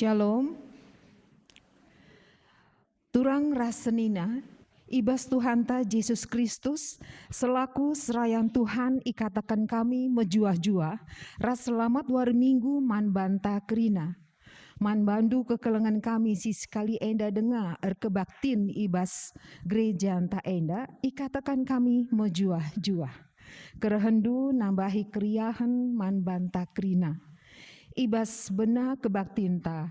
Shalom. Turang rasenina, ibas Tuhan ta Yesus Kristus, selaku serayan Tuhan ikatakan kami mejuah-juah, ras selamat war minggu man banta kerina. Man bandu kekelengan kami si sekali enda dengar kebaktin ibas gereja anta enda, ikatakan kami mejuah-juah. Kerehendu nambahi keriahan man banta kerina. Ibas bena kebaktinta,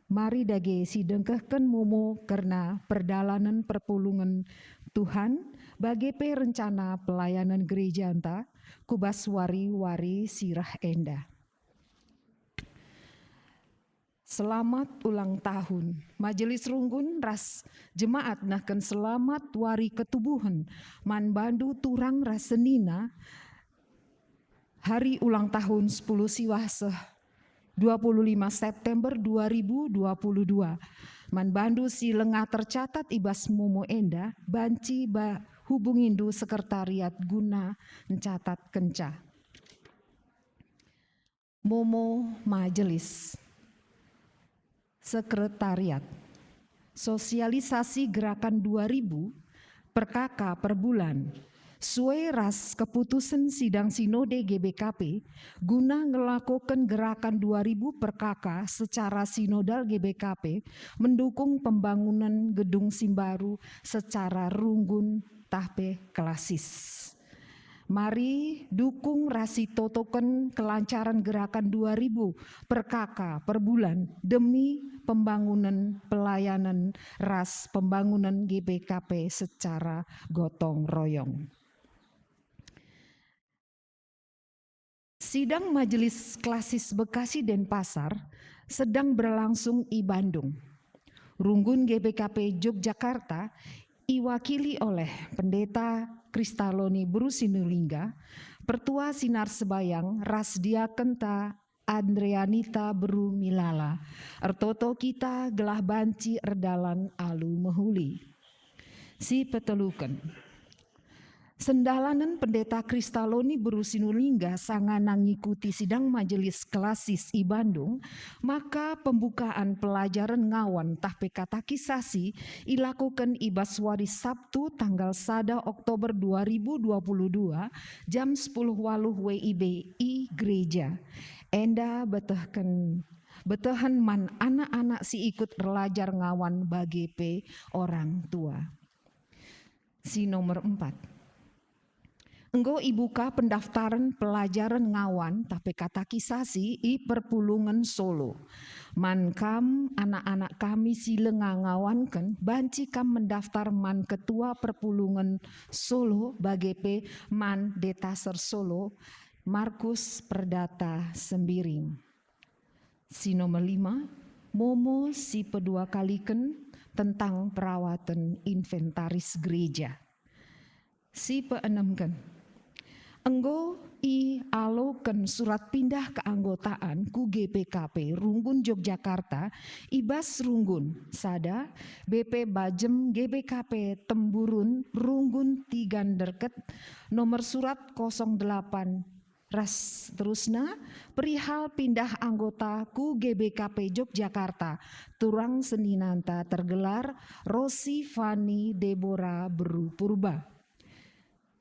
mari dage si dengkehken momo karena perdalanan perpulungan Tuhan bagi rencana pelayanan gereja anta kubas wari-wari sirah enda. Selamat ulang tahun Majelis Runggun ras jemaat nahken selamat wari ketubuhan man bandu turang rasenina hari ulang tahun 10 siwaseh 25 September 2022. Man bandu si lengah tercatat ibas momo enda banci hubungindu sekretariat guna mencatat kenca. Momo majelis sekretariat sosialisasi gerakan 2000 per KK per bulan. Suai ras keputusan sidang sinode GBKP guna ngelakukan gerakan 2000 per KK secara sinodal GBKP mendukung pembangunan gedung Simbaru secara runggun tahpe klasis. Mari dukung rasi totoken kelancaran gerakan 2000 per KK per bulan demi pembangunan pelayanan ras pembangunan GBKP secara gotong royong. Sidang Majelis Klasis Bekasi Denpasar sedang berlangsung di Bandung. Runggun GBKP Yogyakarta diwakili oleh Pendeta Kristaloni Berusinulingga, Pertua Sinar Sebayang Rasdia Kenta Andreanita Beru Milala, Ertoto kita gelah banci erdalan alu mehuli. Si peteluken. Sendalanan Pendeta Kristaloni Berusinulingga sanganang ngikuti sidang majelis klasis i Bandung, maka pembukaan pelajaran ngawan tahpe katakisasi ilakukan ibas wari Sabtu tanggal 1 Oktober 2022 jam 10 waluh WIB i gereja. Enda betehan man anak-anak si ikut belajar ngawan bagi orang tua. Si nomor 4. Enggo ibuka pendaftaran pelajaran ngawan tapi katakisasi i Perpulungan Solo. Man kam anak-anak kami sile ngawanken banci kam mendaftar man ketua Perpulungan Solo bagi man Detaser Solo Markus Perdata Sembiring. Si nomor 5 momo si pedua kaliken tentang perawatan inventaris gereja. Si peenemken enggo i aloken surat pindah keanggotaan ku GPKP Runggun Yogyakarta ibas Runggun sada BP Bajem GBKP Temburun Runggun Tiganderket nomor surat 08 ras terusna perihal pindah anggota ku GBKP Yogyakarta turang seninanta tergelar Rosi Fani Deborah Beru Purba.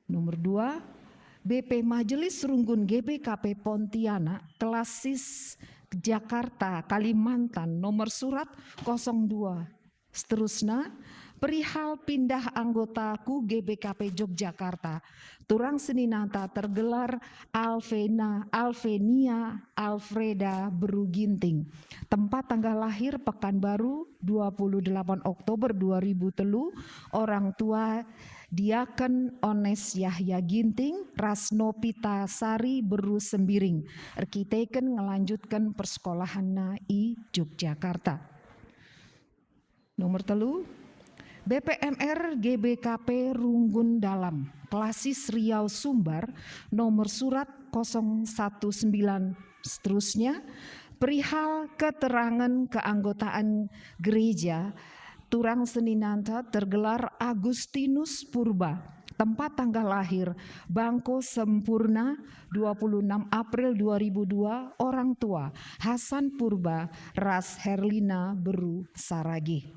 Nomor 2 BP Majelis Runggun GBKP Pontianak Klasis Jakarta Kalimantan nomor surat 02 seterusnya perihal pindah anggota ku GBKP Yogyakarta turang seninanta tergelar Alvenia Alfreda Beru Ginting, tempat tanggal lahir Pekanbaru 28 Oktober 2003, orang tua Diaken Ones Yahya Ginting, Rasnopita Sari Beru Sembiring, arkiteken ngelanjutkan persekolahanna i Yogyakarta. Nomor 3, BPMR GBKP Runggun Dalam, Klasis Riau Sumbar, nomor surat 019 seterusnya, perihal keterangan keanggotaan gereja turang seninanta tergelar Agustinus Purba tempat tanggal lahir Bangko Sempurna 26 April 2002, orang tua Hasan Purba, ras Herlina Beru Saragi.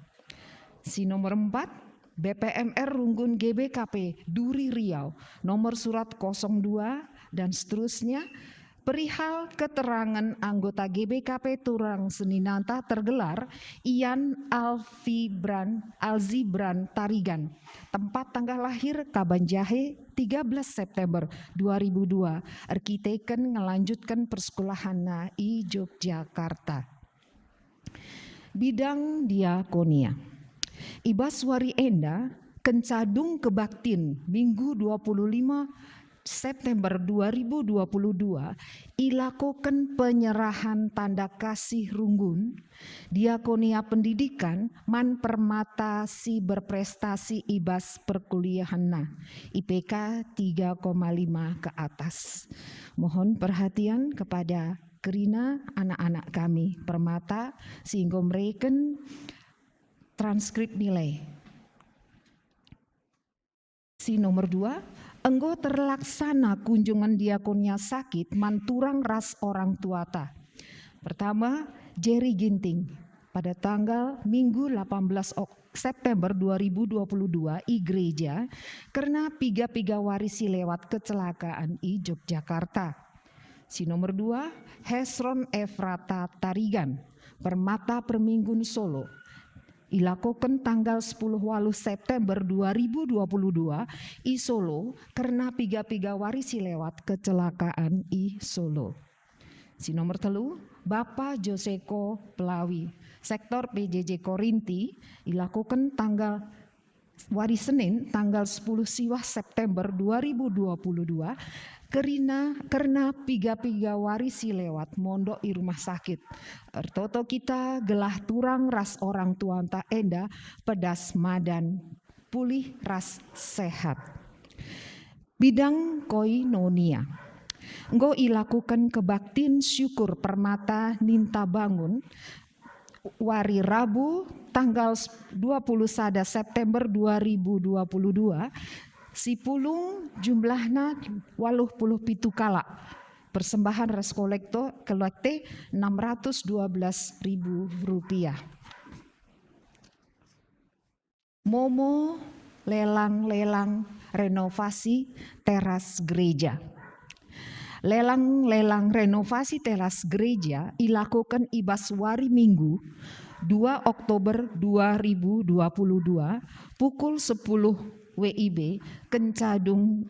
Si nomor 4, BPMR Runggun GBKP Duri Riau, nomor surat 02 dan seterusnya, perihal keterangan anggota GBKP Turang Seninanta tergelar Ian Alzibran Tarigan, tempat tanggal lahir Kabanjahe 13 September 2002, arkiteken ngelanjutkan persekolahan i Yogyakarta. Bidang diakonia. Ibaswari Enda Kencadung Kebaktin Minggu 25 September 2022 ilakukan penyerahan tanda kasih runggun diakonia pendidikan man permata si berprestasi ibas perkuliahan IPK 3,5 ke atas. Mohon perhatian kepada kerina anak-anak kami permata sehingga mereka transkrip nilai. Si nomor 2, enggo terlaksana kunjungan diakonia sakit manturang ras orang tuata. Pertama, Jerry Ginting pada tanggal Minggu 18 September 2022 i gereja karena piga-piga warisi lewat kecelakaan i Yogyakarta. Si nomor 2, Hesron Efrata Tarigan Permata Perminggun Solo. Ilakukan tanggal 10 September 2022 i Solo karena piga-piga warisi lewat kecelakaan i Solo. Si nomor 3, Bapak Joseko Pelawi sektor PJJ Korinti ilakukan tanggal wari Senin tanggal 10 Siwah September 2022 karena piga-piga warisi lewat mondok di rumah sakit. Ertoto kita gelah turang ras orang tuanta enda pedas madan pulih ras sehat. Bidang koinonia. Enggo ilakukan kebaktin syukur permata ninta bangun wari Rabu tanggal 21 September 2022 si pulung jumlahna 87 kala persembahan res kolekte 612.000 rupiah. Momo lelang-lelang renovasi teras gereja. Lelang-lelang renovasi teras gereja dilakukan ibaswari Minggu 2 Oktober 2022 pukul 10 WIB Kencadung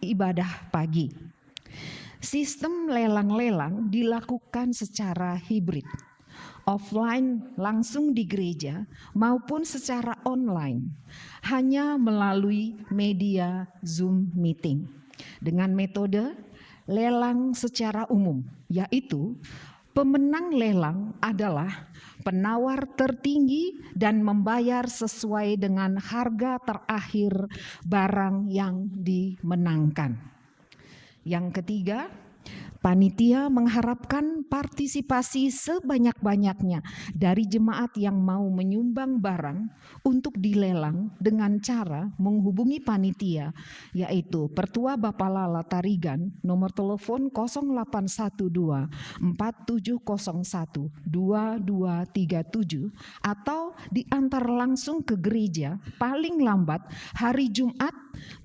ibadah pagi. Sistem lelang-lelang dilakukan secara hibrid, offline langsung di gereja maupun secara online, hanya melalui media Zoom meeting dengan metode lelang secara umum, yaitu pemenang lelang adalah penawar tertinggi dan membayar sesuai dengan harga terakhir barang yang dimenangkan. Yang ketiga, panitia mengharapkan partisipasi sebanyak-banyaknya dari jemaat yang mau menyumbang barang untuk dilelang dengan cara menghubungi panitia, yaitu Pertua Bapak Lala Tarigan nomor telepon 0812 4701 2237 atau diantar langsung ke gereja paling lambat hari Jumat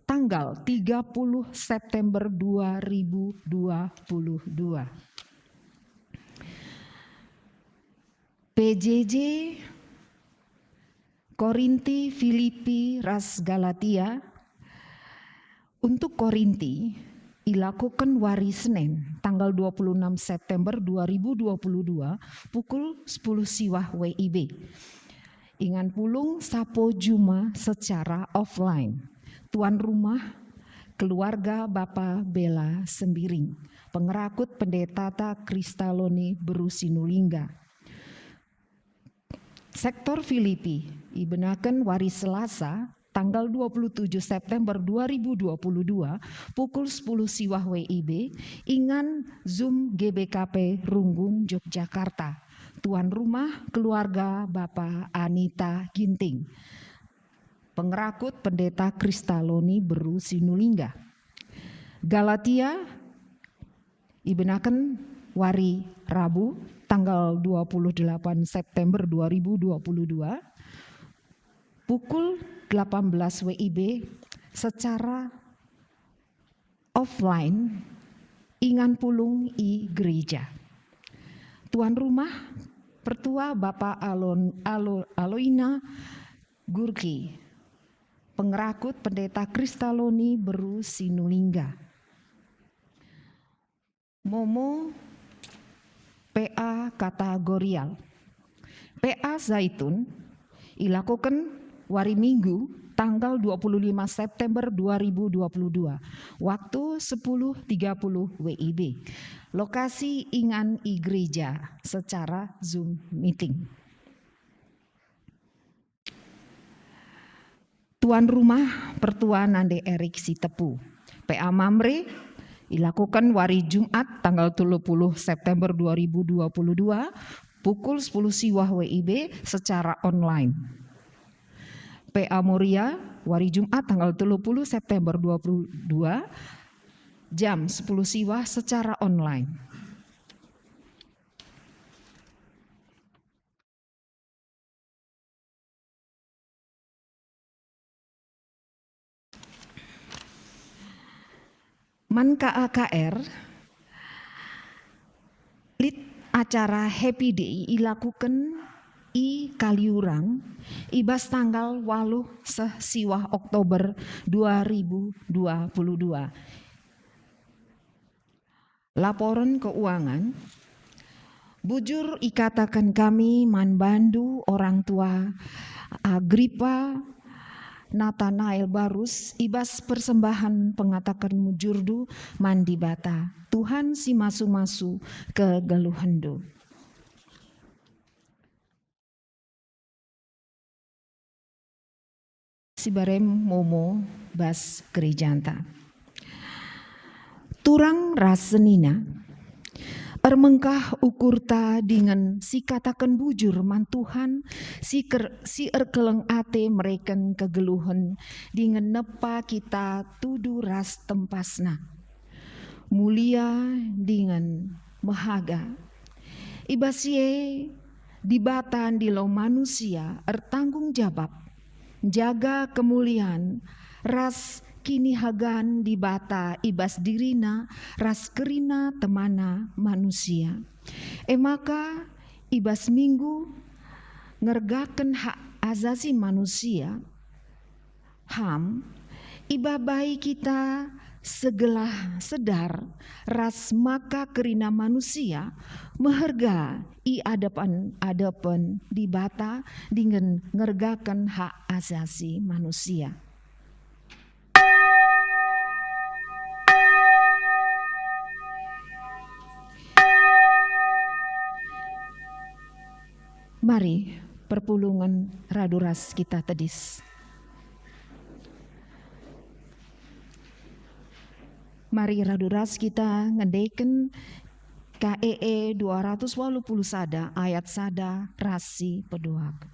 tanggal 30 September 2022. PJJ Korinti Filipi ras Galatia. Untuk Korinti dilakukan wari Senin tanggal 26 September 2022 pukul 10 Siwah WIB. Ingan pulung sapo Juma secara offline. Tuan rumah keluarga Bapak Bela Sembiring, pengerakut Pendetata Kristaloni Berusinulingga. Sektor Filipi ibenaken wari Selasa tanggal 27 September 2022 pukul 10 Siwah WIB ingan Zoom GBKP Runggun Yogyakarta. Tuan rumah keluarga Bapak Anita Ginting. Pengerakut Pendeta Kristaloni Beru Sinulingga. Galatia ibenaken wari Rabu tanggal 28 September 2022 pukul 18 WIB secara offline ingan pulung i gereja. Tuan rumah Pertua Bapak Aloina Gurki, pengerakut Pendeta Kristaloni Beru Sinulingga. Momo PA kategorial. PA Zaitun ilakukan wari Minggu tanggal 25 September 2022 waktu 10.30 WIB. Lokasi ingan i gereja secara Zoom meeting. Tuan rumah Pertua Nande Erik Sitepu. PA Mamre dilakukan wari Jumat tanggal 30 September 2022 pukul 10 siwah WIB secara online. PA Moria wari Jumat tanggal 30 September 2022 jam 10 siwah secara online. Man KAKR lit acara Happy Day ilakukan i Kaliurang ibas tanggal 8 siwah Oktober 2022. Laporan keuangan bujur ikatakan kami manbandu orang tua Agripa Nathanael Barus ibas persembahan pengatakan mujurdu mandi bata Tuhan si masu-masu ke geluhendo. Si barem momo bas gerejanta. Turang rasenina ermengkah ukurta dengan si katakan bujur mantuhan si erkeleng ate mereken kegeluhan dengan nepa kita tudu ras tempasna mulia dengan mahaga ibasie dibatan di lo manusia ertanggung jawab jaga kemuliaan ras kini hagan di bata ibas dirina ras kerina temana manusia. Maka ibas minggu ngergaken hak azasi manusia HAM iba bayi kita segelah sedar ras maka kerina manusia meherga i adapan di bata dengan ngergaken hak azasi manusia. Mari perpulungan raduras kita tedis. Mari raduras kita ngedeken KEE 280 sada ayat sada rasi pedoak.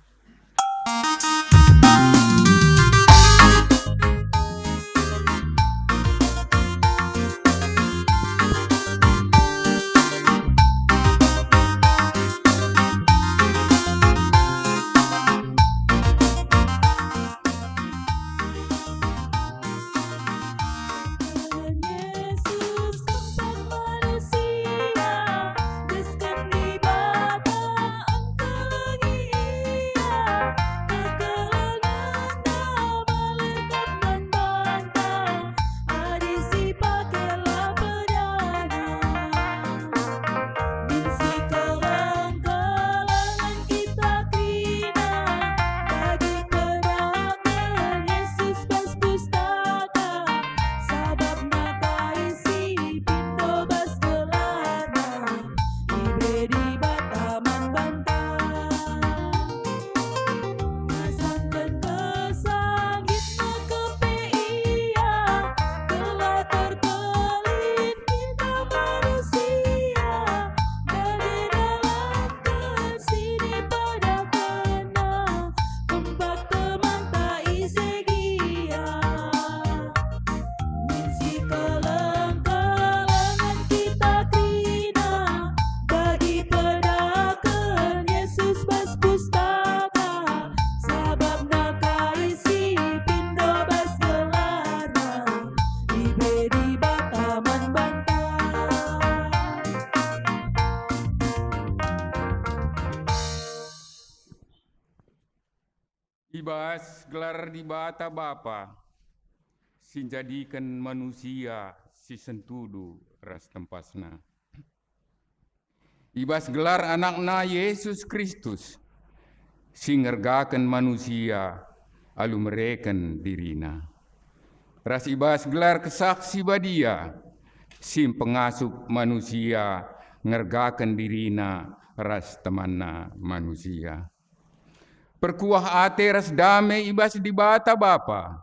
Ibas gelar di bata Bapa, sinjadikan manusia si sentudu ras tempasna. Ibas gelar anakna Yesus Kristus, singergakan manusia alu mereken dirina. Ras ibas gelar kesaksi badia, sim pengasup manusia ngergakan dirina ras temanna manusia. Perkuah ate ras damai ibas di bata Bapa,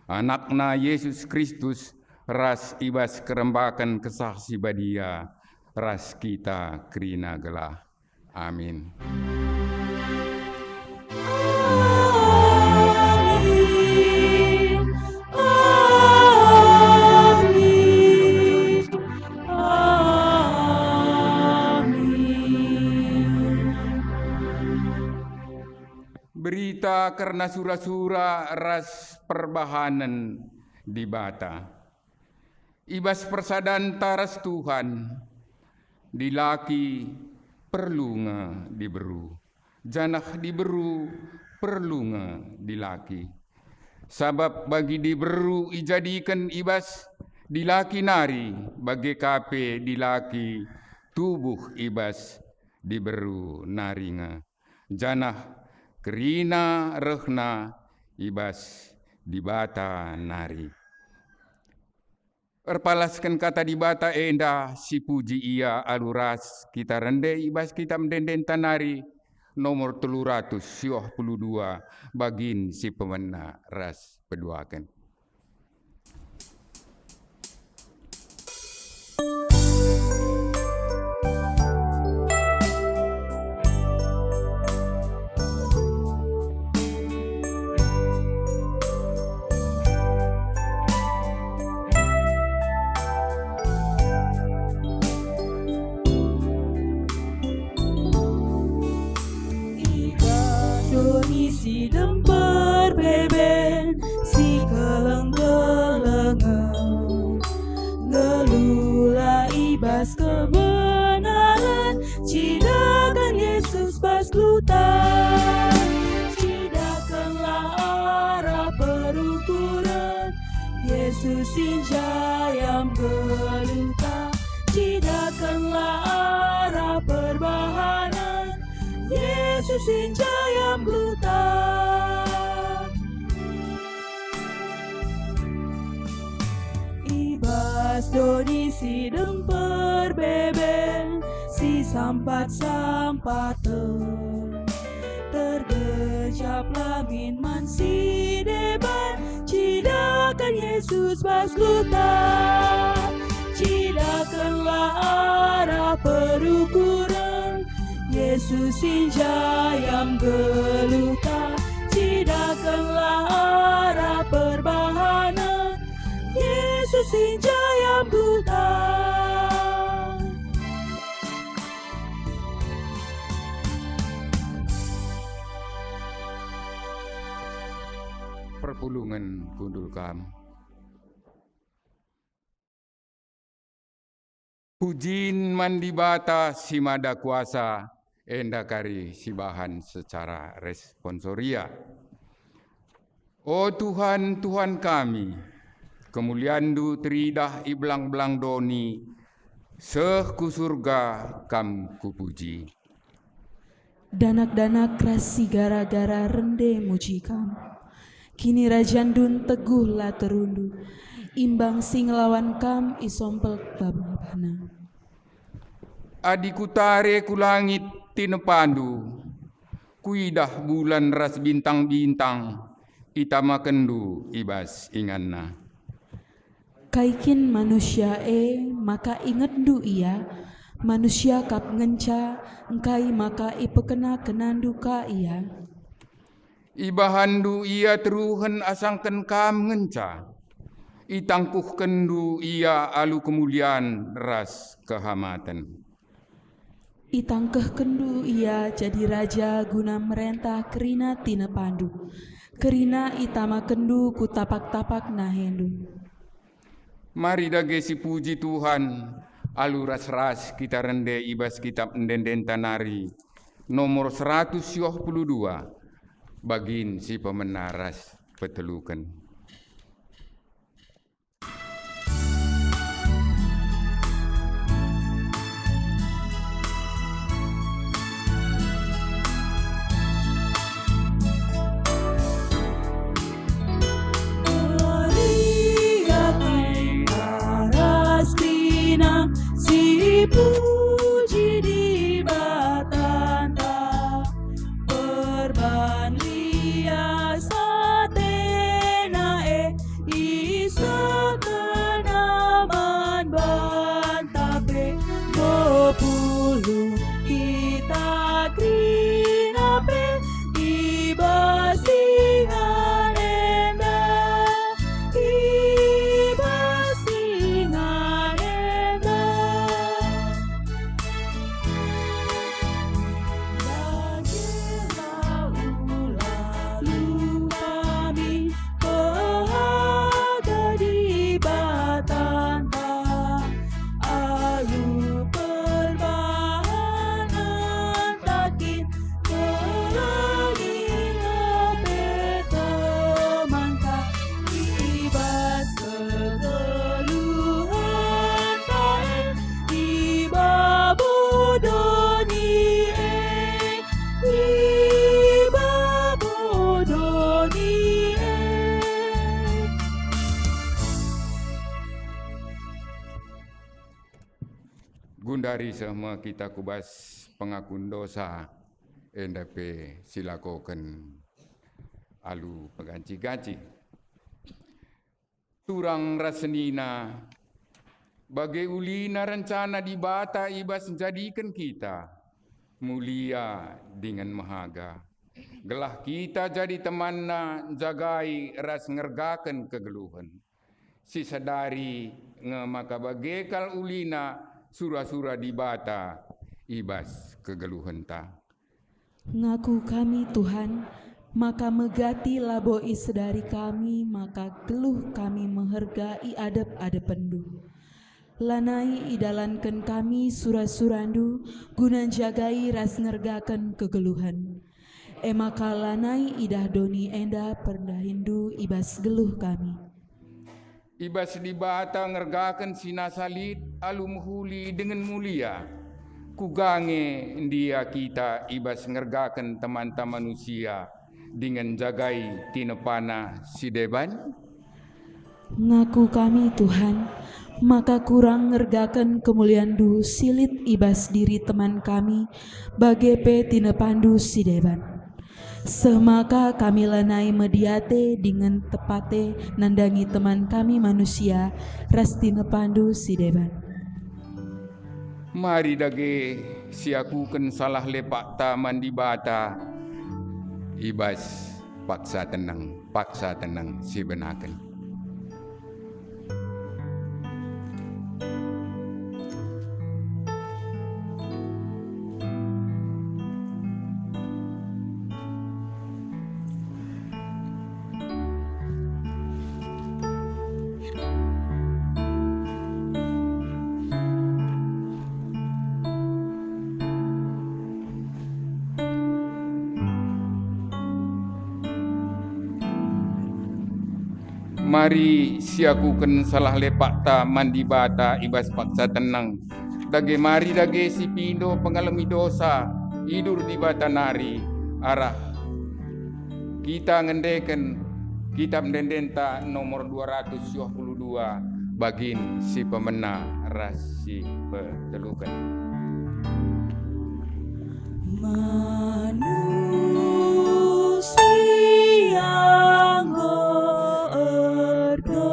anakna Yesus Kristus ras ibas kerembakan kesaksi badia, ras kita kerina gelah. Amin. Berita karena sura-sura ras perbahanan di bata. Ibas persadan taras Tuhan, dilaki perlu nge diberu. Janah diberu perlu nge dilaki. Sabab bagi diberu ijadikan ibas dilaki nari, bagi kape dilaki tubuh ibas diberu nari nge. Janah kerina rehna ibas dibata nari. Erpalaskan kata dibata enda si puji ia aluras kita rende ibas kita mendenden tanari nomor 372 bagin si pemena ras peduakan. Si dempar beben, si keleng-kelengan, ngelula ibas kebenaran, cidakan Yesus pas glutan, cidakanlah arah perukuran, Yesus injayam geluta, cidakanlah arah perbahanan, Yesus injayam gluta. Ibas doni si dempar beben, si sampat-sampatan, tergejap lamin man si deban, cidakan Yesus pas gluta, cidakanlah arah perukuran, Yesus injayam geluta, cidakanlah arah perbahanan, Yesus injayam geluta. Perpulungan kundul kam. Pujin mandi bata si mada kuasa, enda kari si bahan secara responsoria. Oh Tuhan, Tuhan kami, kemuliaan-Du teridah iblang-belang doni, seh ku surga kam kupuji. Danak-danak rasi gara-gara rende muji kam, kini rajandun teguhlah terundu, imbang sing lawan kam isompel babana. Adiku tare ku langit tinepandu, kuidah bulan ras bintang-bintang, itama kendu ibas inganna. Kaikin manusia maka ingetdu ia, manusia kap ngenca, engkai maka ipekena kenandu ka ia. Ibahandu ia teruhen asangken kam ngenca, itangkuh kendu ia alu kemuliaan ras kehamatan. Itangkeh kendu ia jadi raja guna merentah kerina tina pandu, kerina itama kendu ku tapak-tapak nahendu. Mari dage si puji Tuhan, alu ras-ras kita rende ibas kitab ndenden tanari nomor 122 bagin si pemenaras petelukan. Si puji di batanta perban lia satena isa kenaman bantape bopulu kita krinape ibasingan enda ibasingan enda bagilah ulalu kami pehaga di batanta alu perbahanan takin kelangina petemangka ibas kegeluhan tae iba bodoni iba bodoni Gundari semua kita kubas pengakun dosa NDP silakoken alu peganci-ganci. Turang rasenina bagai ulina rencana di bata ibas jadikan kita mulia dengan mahaga. Gelah kita jadi temanna jagai ras ngergaken kegeluhan. Si sadari ngemaka bagekal ulina sura-sura di bata ibas kegeluhan ta. Ngaku kami Tuhan, maka megati laboi sedari kami, maka geluh kami menghargai adep-adep pendu. Lanai idalankan kami sura-surandu, guna jagai ras ngergaken kegeluhan. Maka lanai idah doni enda perdahindu ibas geluh kami. Ibas di bata ngergaken sinasalit alu muhuli dengan mulia. Kugange dia kita ibas ngergaken teman-teman manusia dengan jagai tinepana si deban. Ngaku kami Tuhan, maka kurang ngergaken kemuliaan du silit ibas diri teman kami bagepe tinepandu si deban. Semaka kami lanai mediate dengan tepate nandangi teman kami manusia ras tinepandu si deban. Mari dage siakuken salah lepak taman di bata ibas paksa tenang si benaken. Mari siakuken salah lepak ta mandi bata ibas paksa tenang. Dage mari dage si pindo pengalami dosa hidur di bata nari arah. Kita ngendeken kitab Dendenta nomor 222 bagin si pemena ras si petelukan. Manusia berdosa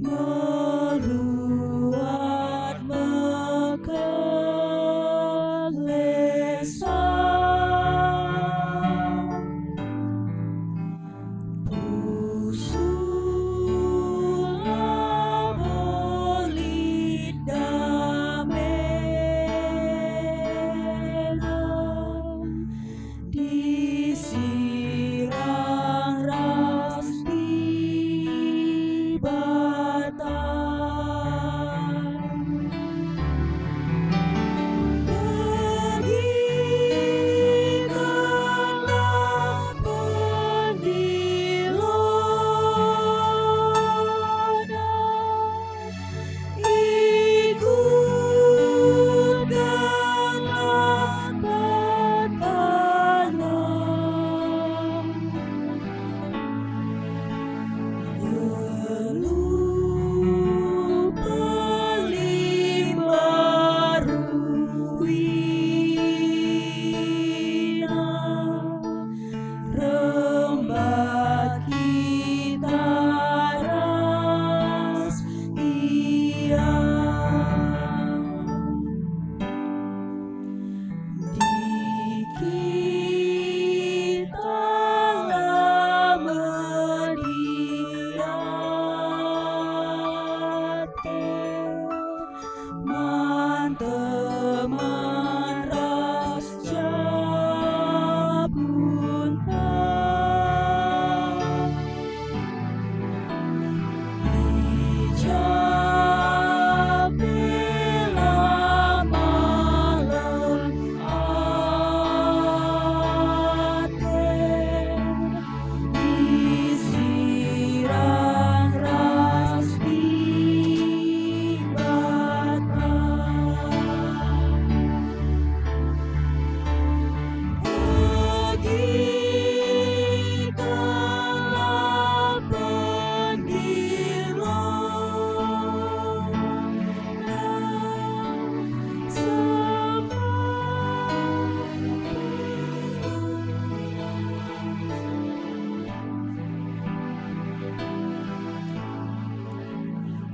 meluat mekelesan pusula bolit damena disirang ras di bata bagi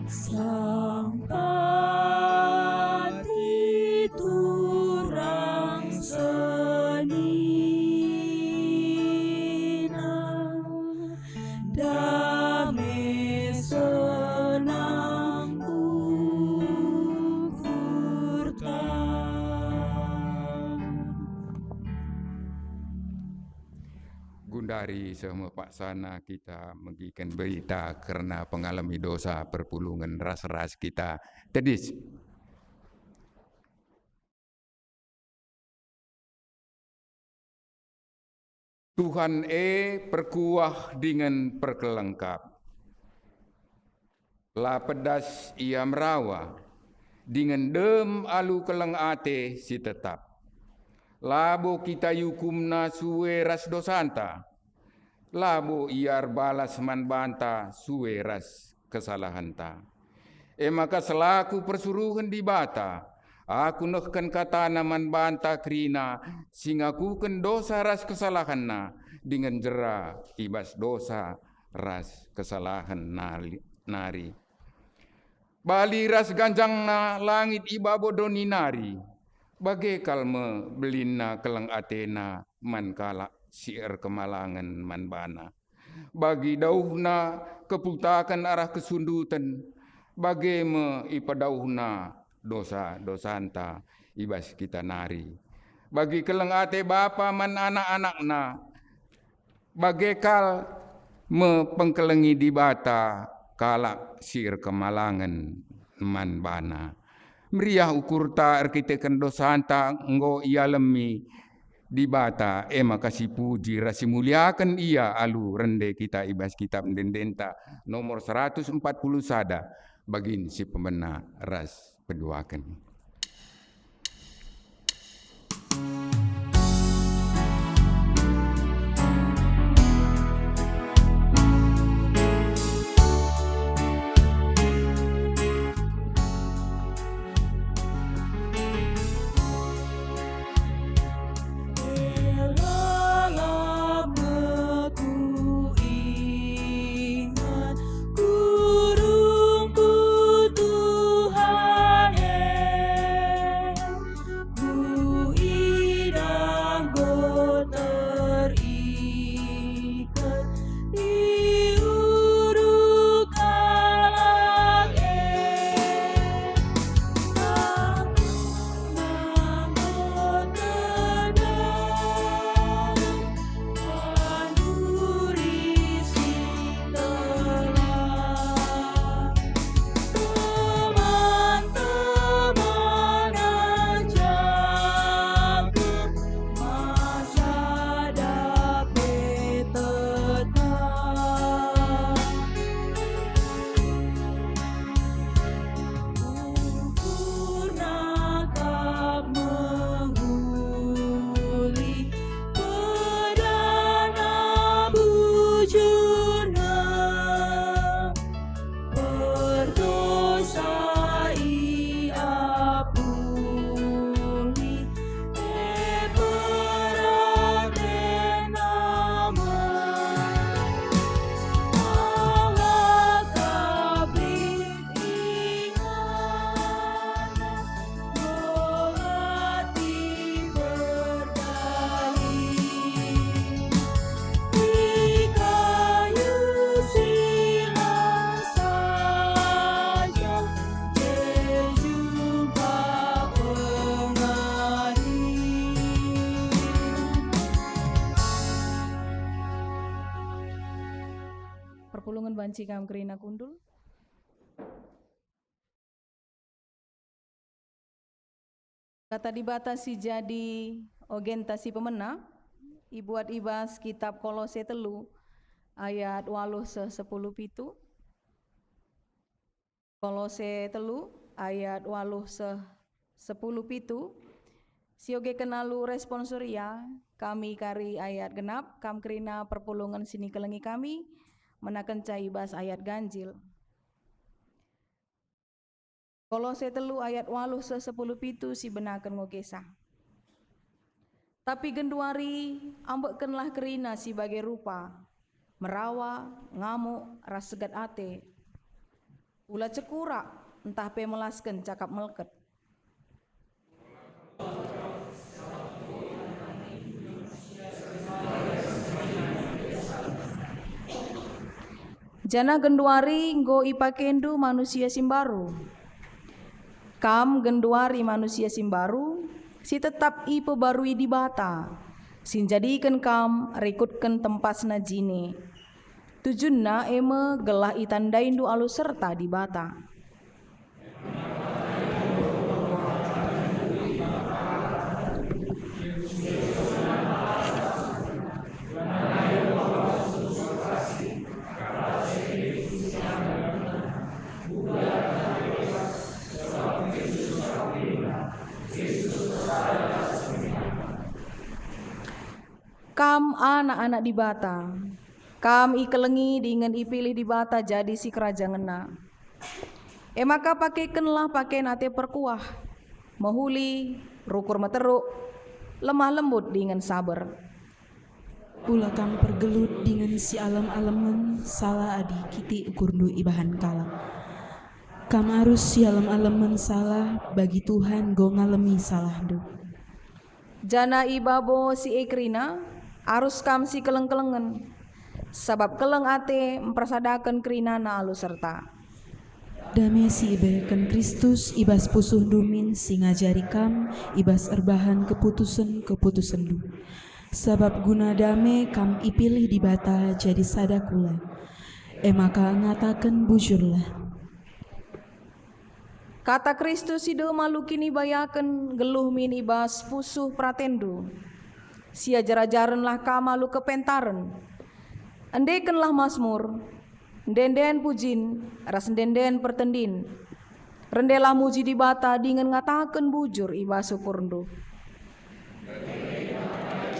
Sang pati turang senina, damai senang kukurkan. Gundari semua paksana kita membikin berita karena pengalami dosa perpulungan ras-ras kita. Tedis. Tuhan perkuah dengan perkelengkap. La pedas ia merawa, dengan dem alu keleng ate si tetap. Labo kita yukumna suwe ras dosanta, labo iar balas man banta suwe ras kesalahanta. Maka selaku persuruhan di bata, aku nehkan kata naman banta krina, singaku ken dosa ras kesalahanna, dengan jera ibas dosa ras kesalahan nari. Bali ras ganjangna langit iba bodoni nari, bagai kalme belina keleng atena man kala sier kemalangan man bana. Bagi dauhna keputakan arah kesundutan, bagai me ipadauhna dosa dosanta ibas kita nari. Bagi keleng ate bapa man anak-anakna, bagai kal me pengkelengi di bata kala sier kemalangan man bana. Meriah ukurta arkiteken dosanta ngo ia lemi di bata maka si puji rasi muliakan ia alu rende kita ibas kitab dendenta nomor 140 sada bagin si pemena ras peduakan. Perpulungan banci kam kerina kundul. Kata dibatasi jadi ogentasi pemena, ibuat ibas kitab Kolose telu ayat 8-10 pitu. Kolose telu ayat 8-10 pitu. Sioge kenalu responsoria kami kari ayat genap kam kerina perpulungan sini kelengi kami menakan cai bas ayat ganjil. Kolose telu ayat 8-10 pitu si benakan ngogesa. Tapi genduari ambekkenlah kerina si bagai rupa, merawa, ngamuk, ras segat ate. Ulah cekurak, entah pe melasken cakap melket. Jana genduari nggo ipakendu manusia simbaru. Kam genduari manusia simbaru, si tetap i pebarui di bata. Sin jadikan kam rekutkan tempas najine. Tujunna eme gelah itandaindu alu serta di bata. Kam anak-anak di bata, kam ikelengi dengan ipilih di bata jadi si kerajangena. Maka pakaikanlah pakaian ate perkuah, mahuli, rukur meteruk, lemah lembut dengan sabar. Ulah kam pergelut dengan si alam-alamen salah adi kiti ukurdu ibahan kalam. Kam harus si alam-alamen salah bagi Tuhan go ngalemi salah do. Jana ibabo si ekrina, arus kam si keleng-kelengen, sabab keleng ate mempersadakan kerina na alu serta. Dame si ibakan Kristus ibas pusuh dumin si ngajari kam ibas erbahan keputusan du. Sabab guna dame kam ipilih di bata jadi sadakula. Maka ngatakan bujurlah. Kata Kristus sido malukini bayaken geluh min ibas pusuh pratendu. Sia jarajarenlah kamalu kepentaren. Endekenlah Mazmur, denden pujin, ras denden pertendin. Rendelah muji di bata dengan ngatakan bujur ibas supurndu.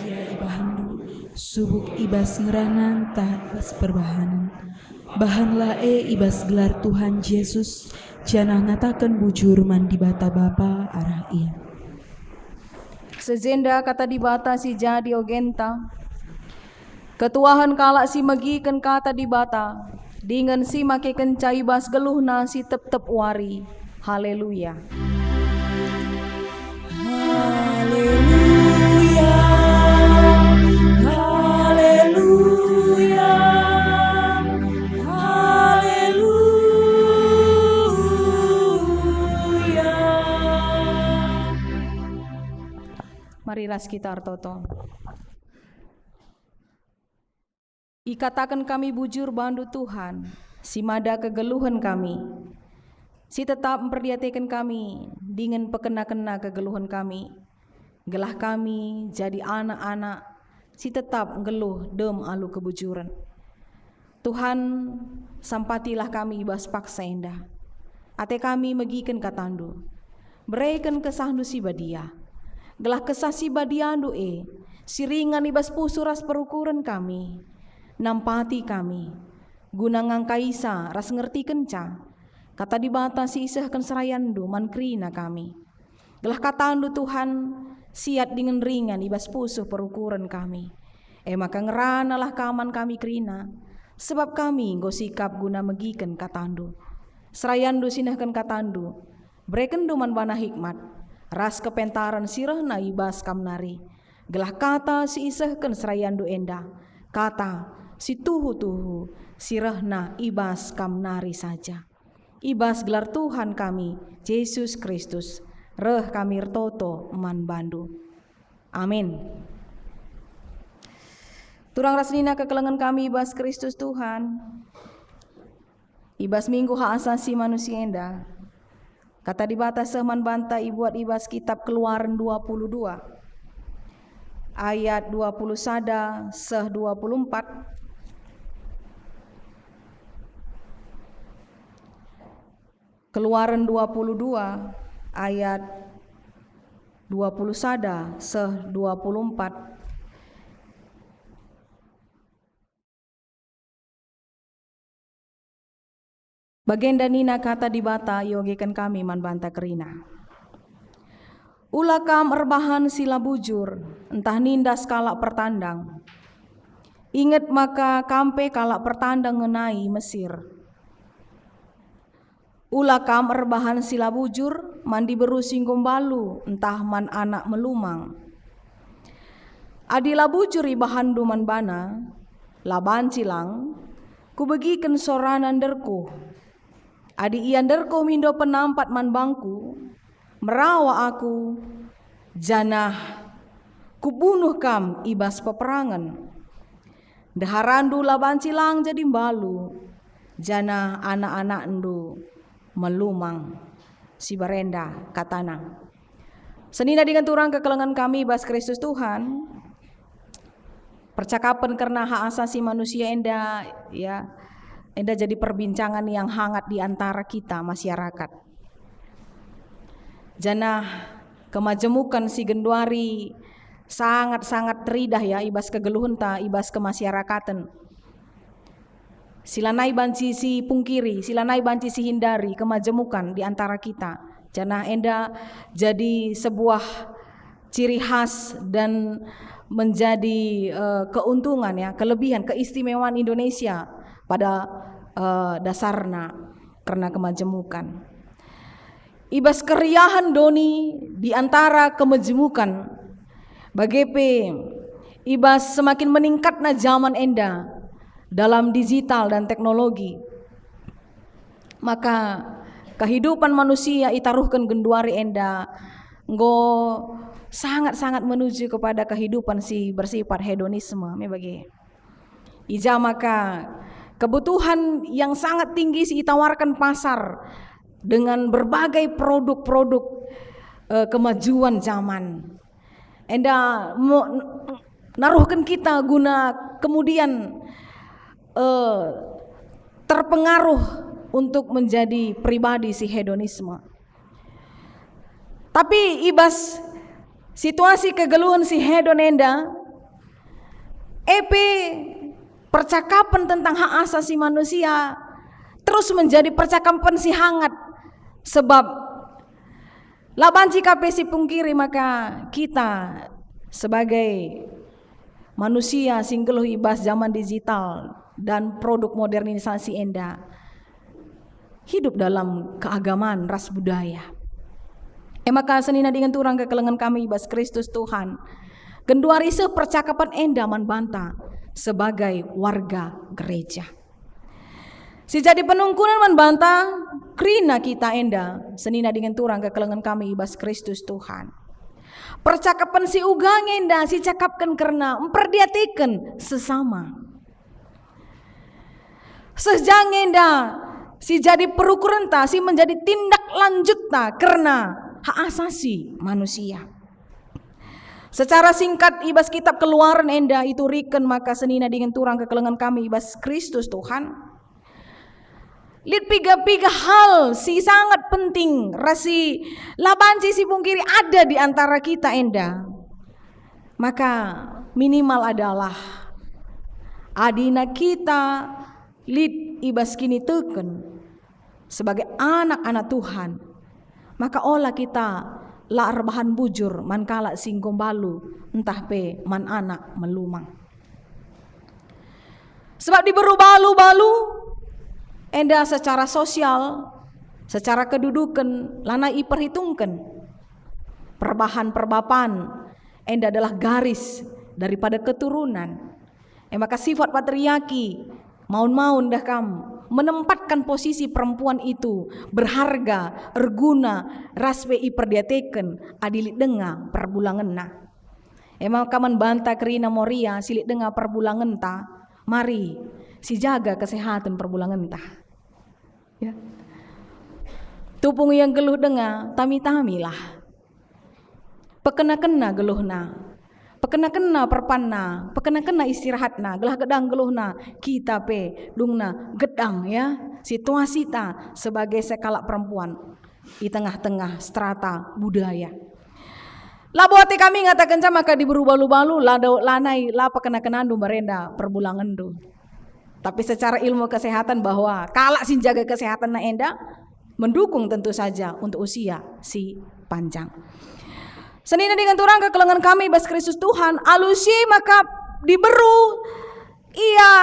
Kia ibahandu, subuk ibas ngeranan tak ibas perbahanan. Bahanlah ibas gelar Tuhan Yesus, jana ngatakan bujur man di bata Bapa arah ia. Sejenda kata di bata si jadi ogenta. Ketuahan kalak si megiken kata di bata. Dengan si make kencai bas geluhna si tep-tep wari. Haleluya. Haleluya. Haleluya. Haleluya. Marilah kita artoto. Ikatakan kami bujur bandu Tuhan, si mada kegeluhan kami, si tetap memperhatikan kami dengan pekena-kena kegeluhan kami. Gelah kami jadi anak-anak, si tetap geluh dem alu kebujuran. Tuhan, sampatilah kami ibas paksa indah. Ate kami megiken katandu, berikan kesahdu si badia. Gelah kesah si badiandu siringan ibas pusuras perukuran kami. Nampati kami, guna ngangkaisa ras ngerti kenca, kata dibatasi isahkan serayandu mankrina kami. Gelah katandu Tuhan, siat dengan ringan ibas pusuh perukuran kami. Maka ngeranalah kaman kami krina, sebab kami nggo sikap guna megiken katandu. Serayandu sinahkan katandu, breken duman bana hikmat, ras kepentaran sirahna ibas kamnari. Gelah kata si isahkan serayandu endah, kata si tuhu-tuhu sirahna ibas kamnari saja. Ibas gelar Tuhan kami, Yesus Kristus, reh kami rtoto man bandu. Amin. Turang rasnina kekelengan kami ibas Kristus Tuhan. Ibas minggu hak asasi manusia endah. Kata di batas sehman banta ibuat ibas kitab Keluaran 22. Ayat 20 sada seh 24. Keluaran 22 ayat 20 sada seh 24. Bagenda nina kata di bata yogekan kami man banta kerina. Ulah kam erbahan sila bujur, entah nindas kalak pertandang. Ingat maka kampe kalak pertandang ngenai Mesir. Ula kam erbahan sila bujur, mandi beru singgom balu, entah man anak melumang. Adila bujur ibahan duman bana, laban cilang, ku begiken soranan derku. Adi ian derku mindo penampat man bangku, merawa aku, janah, ku bunuh kam ibas peperangan. Daharandu laban cilang jadi balu, janah anak-anak ndu melumang. Si barenda katana. Senina dengan turang kekelengan kami bas Kristus Tuhan. Percakapan karena hak asasi manusia enda jadi perbincangan yang hangat di antara kita masyarakat. Janah kemajemukan si genduari sangat-sangat teridah ya ibas kegeluhan ta ibas kemasyarakatan. Silanai banci si pungkiri, silanai banci si hindari kemajemukan di antara kita. Janah enda jadi sebuah ciri khas dan menjadi keuntungan ya, kelebihan, keistimewaan Indonesia pada dasarnya karena kemajemukan. Ibas keriahan doni di antara kemajemukan bagepe ibas semakin meningkatna zaman enda dalam digital dan teknologi, maka kehidupan manusia itaruhkan genduari enda nggo sangat-sangat menuju kepada kehidupan si bersifat hedonisme bagi ija, maka kebutuhan yang sangat tinggi si itawarkan pasar dengan berbagai produk-produk kemajuan zaman enda naruhkan kita guna kemudian terpengaruh untuk menjadi pribadi si hedonisme. Tapi ibas situasi kegeluhan si hedon enda, percakapan tentang hak asasi manusia terus menjadi percakapan si hangat, sebab laban jika si pungkiri maka kita sebagai manusia sing geluh ibas zaman digital dan produk modernisasi enda hidup dalam keagamaan ras budaya. Maka senina dengan turang kekelengan kami ibas Kristus Tuhan, genduari percakapan enda man banta sebagai warga gereja. Si jadi penungkunan man banta krina kita enda senina dengan turang kekelengan kami ibas Kristus Tuhan. Percakapan si ugang enda si cakapkan karena memperdiatikan sesama. Sejang enda si jadi perukuran ta si menjadi tindak lanjut ta karena hak asasi manusia. Secara singkat ibas kitab Keluaran enda itu riken maka senina dengan turang kekelengan kami ibas Kristus Tuhan. Lihat piga-piga hal si sangat penting rasi laban si pungkiri ada di antara kita enda. Maka minimal adalah adina kita lid ibas kini teken sebagai anak-anak Tuhan, maka olah kita la rebahan bujur man kala singkom balu entah pe man anak melumang. Sebab diberu balu-balu enda secara sosial, secara kedudukan lana iperhitungkan perbahan-perbapan enda adalah garis daripada keturunan. Maka sifat patriarki maun-maun dah kam menempatkan posisi perempuan itu berharga, erguna, raspe iperdiateken adilit denga perbulangan na. Emang kaman banta kerina moria silit denga perbulangan ta, mari si jaga kesehatan perbulangan ta. Ya. Tupung yang geluh denga tami-tami lah. Pekena-kena geluhna. Pekena-kena perpanna, pekena-kena istirahatna, gelah gedang geluhna, kita pe dungna gedang ya, situasi ta sebagai sekala perempuan di tengah-tengah strata budaya. Labuati kami ngatakan maka diburu balu-balu lanai la pekena-kenaan du merenda perbulangan du. Tapi secara ilmu kesehatan bahwa kalak sin jaga kesehatan na enda mendukung tentu saja untuk usia si panjang. Senina dengan turang kekelengan kami bas Kristus Tuhan alusi maka diberu ia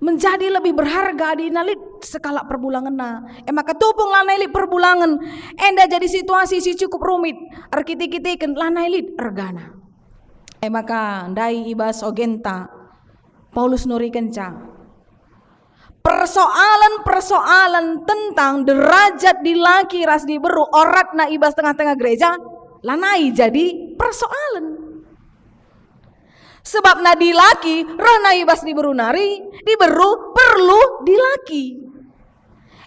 menjadi lebih berharga di nalit sekala perbulangan na. Maka tupung lanailit perbulangan enda jadi situasi si cukup rumit arkiti-kitiken lanailit ergana. Maka ndai ibas ogenta Paulus nuri kenca persoalan-persoalan tentang derajat di laki ras di beru orat na ibas tengah-tengah gereja lanai jadi persoalan. Sebab na di laki roh na ibas di beru nari di beru perlu di laki.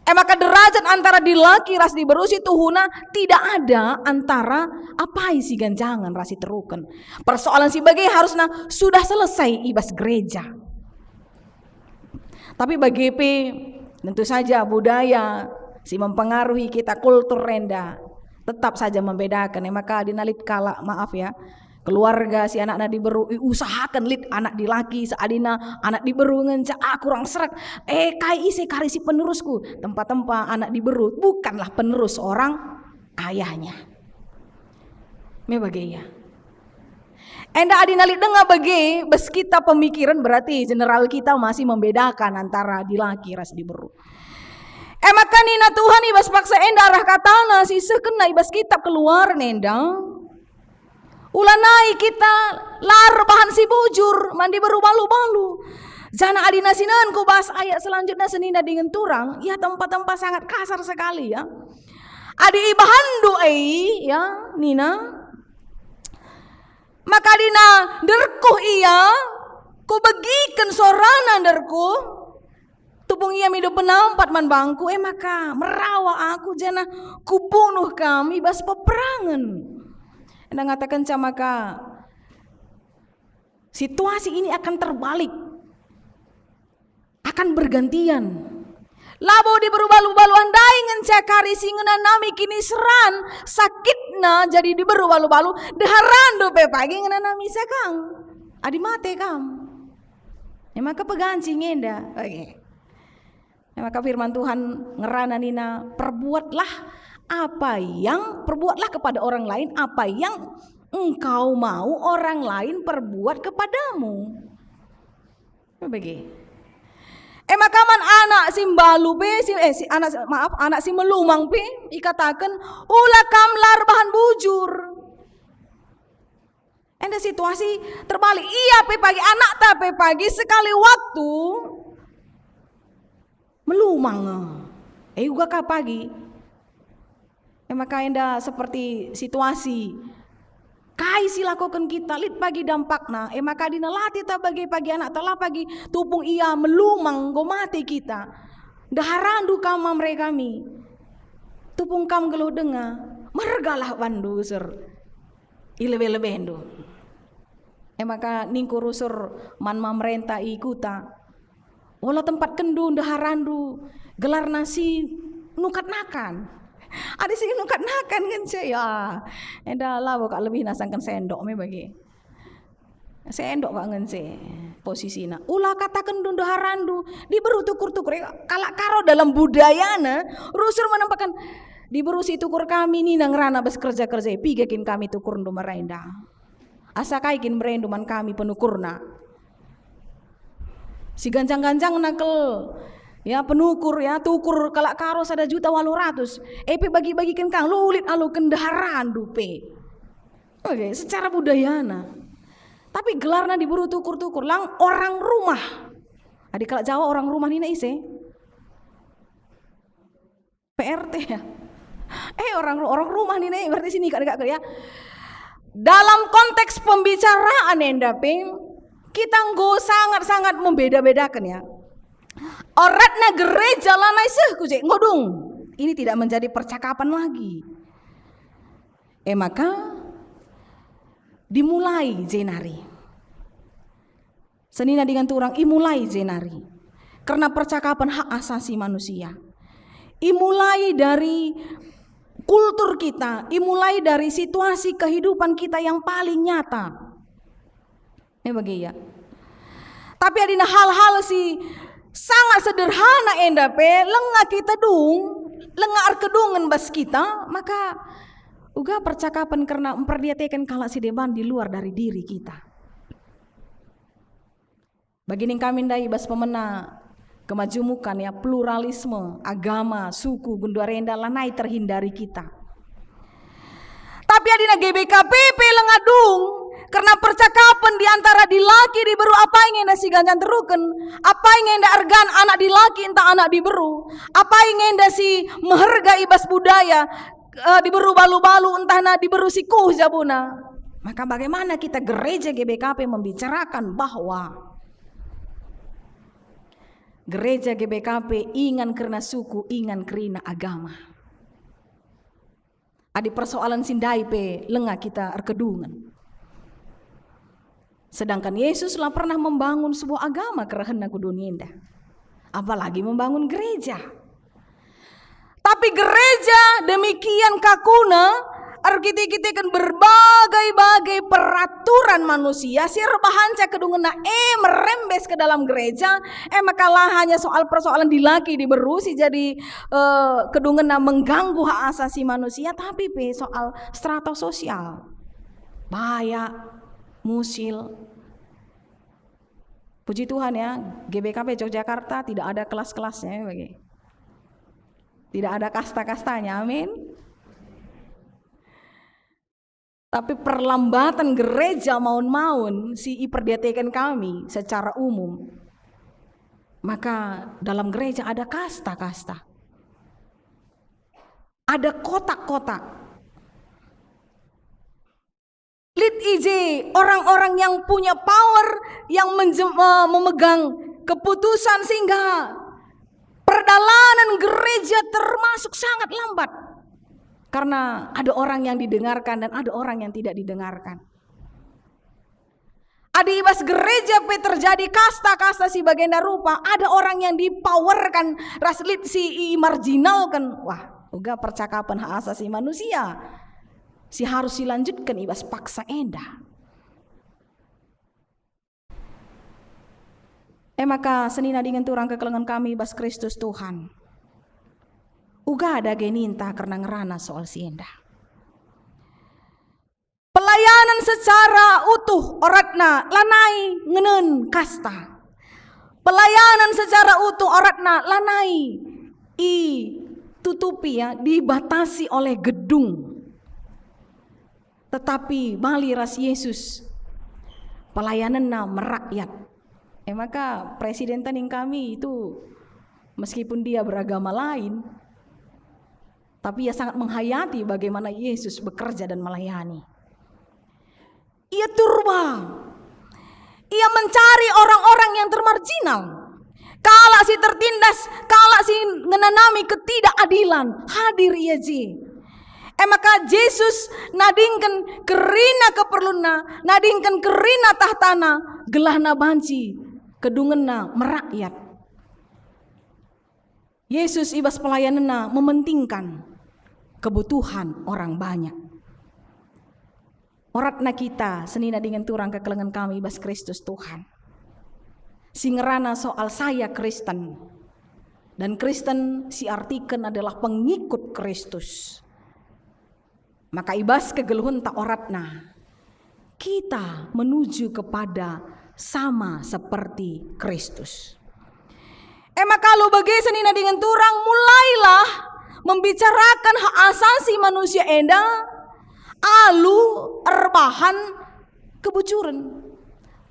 Maka derajat antara di laki ras di beru si tuhuna tidak ada antara apa isi ganjangan rasi terukan. Persoalan si bagai harusnya sudah selesai ibas gereja. Tapi bagi GP tentu saja budaya si mempengaruhi kita, kultur renda tetap saja membedakan. Maka dinalit kala maaf ya keluarga si anak diberu usahakan lit anak di laki seadina anak diberu ngenca kurang serak kai ise kari si penerusku tempat-tempat anak diberu bukanlah penerus orang ayahnya me bagaya enda adina lit dengar bagi bes kita pemikiran berarti general kita masih membedakan antara di laki ras diberu maka nina Tuhan ibas paksa enda arah katana si sekena ibas kitab keluar nenda ulanai kita lar bahan si bujur mandi baru balu-balu jana adina sinan ku bahas ayat selanjutnya senina dengan turang ya tempat-tempat sangat kasar sekali ya adi ibahandu ya nina maka dina derkuh iya ku begikan sorana derku tupung ia mido penampat man bangku maka merawa aku jana ku bunuh kami bas peperangan. Anda ngatakan maka situasi ini akan terbalik, akan bergantian. Labo di beru-balu-balu andai ngencakari singena nami kini seran sakitna jadi di beru-balu-balu deharandu pe pagi ngena nami sekang adi mate kam. Maka peganci ngenda. Oke. Maka firman Tuhan ngerana nina perbuatlah perbuatlah kepada orang lain apa yang engkau mau orang lain perbuat kepadamu. Bagi. Maka man anak si mbalu pe anak si melumang pe ikatakan ulah kamlar bahan bujur. Enda situasi terbalik. Iya pe pagi anak ta pe pagi sekali waktu melumang. Juga ka pagi. Maka enda seperti situasi kai silakukan kita lit pagi dampakna maka dina latih ta bagi pagi anak telah pagi tupung ia melumang go mati kita daharandu kama mereka kami tupung kam geluh denga mergalah wandu ser ilebe-lebendo maka ningku rusur man merenta ikuta wala tempat kendu daharandu gelar nasi nukat nakan ada sih nukat nakan kan saya enda lah kok lebih nasangkan sendok me bagi sendok kok ngense posisina ulah katakan dundu harandu diberu tukur-tukur kalak karo dalam budayana rusur menampakkan diberu si tukur kami ni nang rana bes kerja-kerja pigekin kami tukur ndu merenda asa kaikin merendu man kami penukurna si ganjang-ganjang nakel ya penukur ya tukur kalak karos ada juta 800 bagi-bagikan kang lulit alu kendaraan dupe. Oke, secara budayana. Tapi gelarna diburu tukur-tukur lang orang rumah. Adik kalak Jawa orang rumah nina ise. PRT ya. Orang rumah nina berarti sini kak ya. Dalam konteks pembicaraan endaping kita nggo sangat-sangat membeda-bedakan ya. Oratna gereja lanai kuje ngodung. Ini tidak menjadi percakapan lagi. Maka dimulai jenari. Senina dengan turang imulai jenari. Karena percakapan hak asasi manusia. Imulai dari kultur kita, imulai dari situasi kehidupan kita yang paling nyata. Bagi ya. Tapi ada hal-hal sangat sederhana endape lengah kita lengar kedungan bas kita maka uga percakapan karena memperdiatekan kala si deban di luar dari diri kita. Bagi ning kami ndai bas pemena kemajumukan ya, pluralisme, agama, suku, gunduarenda lanai terhindari kita. Tapi adina GBKPP lengadung karena percakapan di antara dilaki diberu apa ingin si ganjan teruken, apa ingin da argan anak dilaki entah anak diberu, apa ingin da si meherga ibas budaya diberu balu-balu entah na diberu si kuh jabuna. Maka bagaimana kita gereja GBKP membicarakan bahwa gereja GBKP ingan karena suku, ingan karena agama. Adi persoalan sindai pe lengah kita erkedungan. Sedangkan Yesus lah pernah membangun sebuah agama kerahena ku dunia indah. Apalagi membangun gereja. Tapi gereja demikian kakuna kita kan berbagai-bagai peraturan manusia si rebahanca kedungena merembes ke dalam gereja makalah hanya soal persoalan dilaki diberu si jadi kedungena mengganggu hak asasi manusia, tapi soal strata sosial bahaya musil. Puji Tuhan ya, GBKP Yogyakarta tidak ada kelas-kelasnya bagi. Tidak ada kasta-kastanya, amin. Tapi perlambatan gereja maun-maun si perdiatekan kami secara umum. Maka dalam gereja ada kasta-kasta. Ada kotak-kotak. Lead IJ, orang-orang yang punya power, yang memegang keputusan sehingga perdalanan gereja termasuk sangat lambat. Karena ada orang yang didengarkan dan ada orang yang tidak didengarkan. Ada ibas gereja terjadi kasta-kasta si bagenda rupa. Ada orang yang dipowerkan, raslit si marginalkan. Wah, uga percakapan hak asasi manusia. Si harus dilanjutkan ibas paksa endah. Maka senina dengan turang kekelengan kami ibas Kristus Tuhan. Uga ada geninta karena ngerana soal si endah. Pelayanan secara utuh oratna lanai ngenen kasta. Pelayanan secara utuh oratna lanai tutupi ya, dibatasi oleh gedung. Tetapi bali ras Yesus pelayananna merakyat. Maka presiden taning kami itu meskipun dia beragama lain, tapi ia sangat menghayati bagaimana Yesus bekerja dan melayani. Ia turba. Ia mencari orang-orang yang termarginal. Kala si tertindas, kala si ngenanami ketidakadilan, hadir ia ji. Maka Yesus nadingkan kerina keperluna, nadingkan kerina tahtana, gelahna banci, kedungena merakyat. Yesus ibas pelayanana mementingkan kebutuhan orang banyak. Oratna kita senina dengan turang kekelengan kami ibas Kristus Tuhan. Singerana soal saya Kristen. Dan Kristen si artikan adalah pengikut Kristus. Maka ibas kegeluhun tak oratna. Kita menuju kepada sama seperti Kristus. Maka lu bagi senina dengan turang mulailah membicarakan hak asasi manusia endah, alu erbahan kebujuran,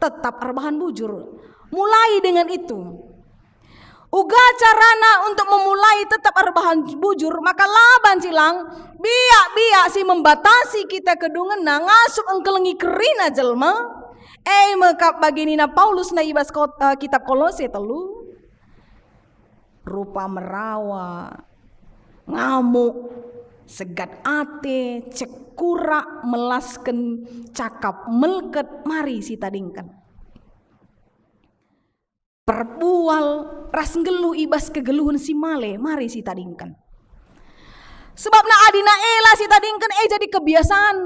tetap erbahan bujur. Mulai dengan itu. Uga carana untuk memulai tetap erbahan bujur, maka laban cilang biak-biak si membatasi kita kedungena ngasuk engkelengi kerina jelma. Mekap baginina Paulus na ibas kitab Kolose telu. Rupa merawa, ngamuk, segat ate, cekura, melasken, cakap melket, mari si tadingkan. Perpual, ras ngelu ibas kegeluhun si male, mari si tadingkan. Sebab na adina ela si tadingkan jadi kebiasaan.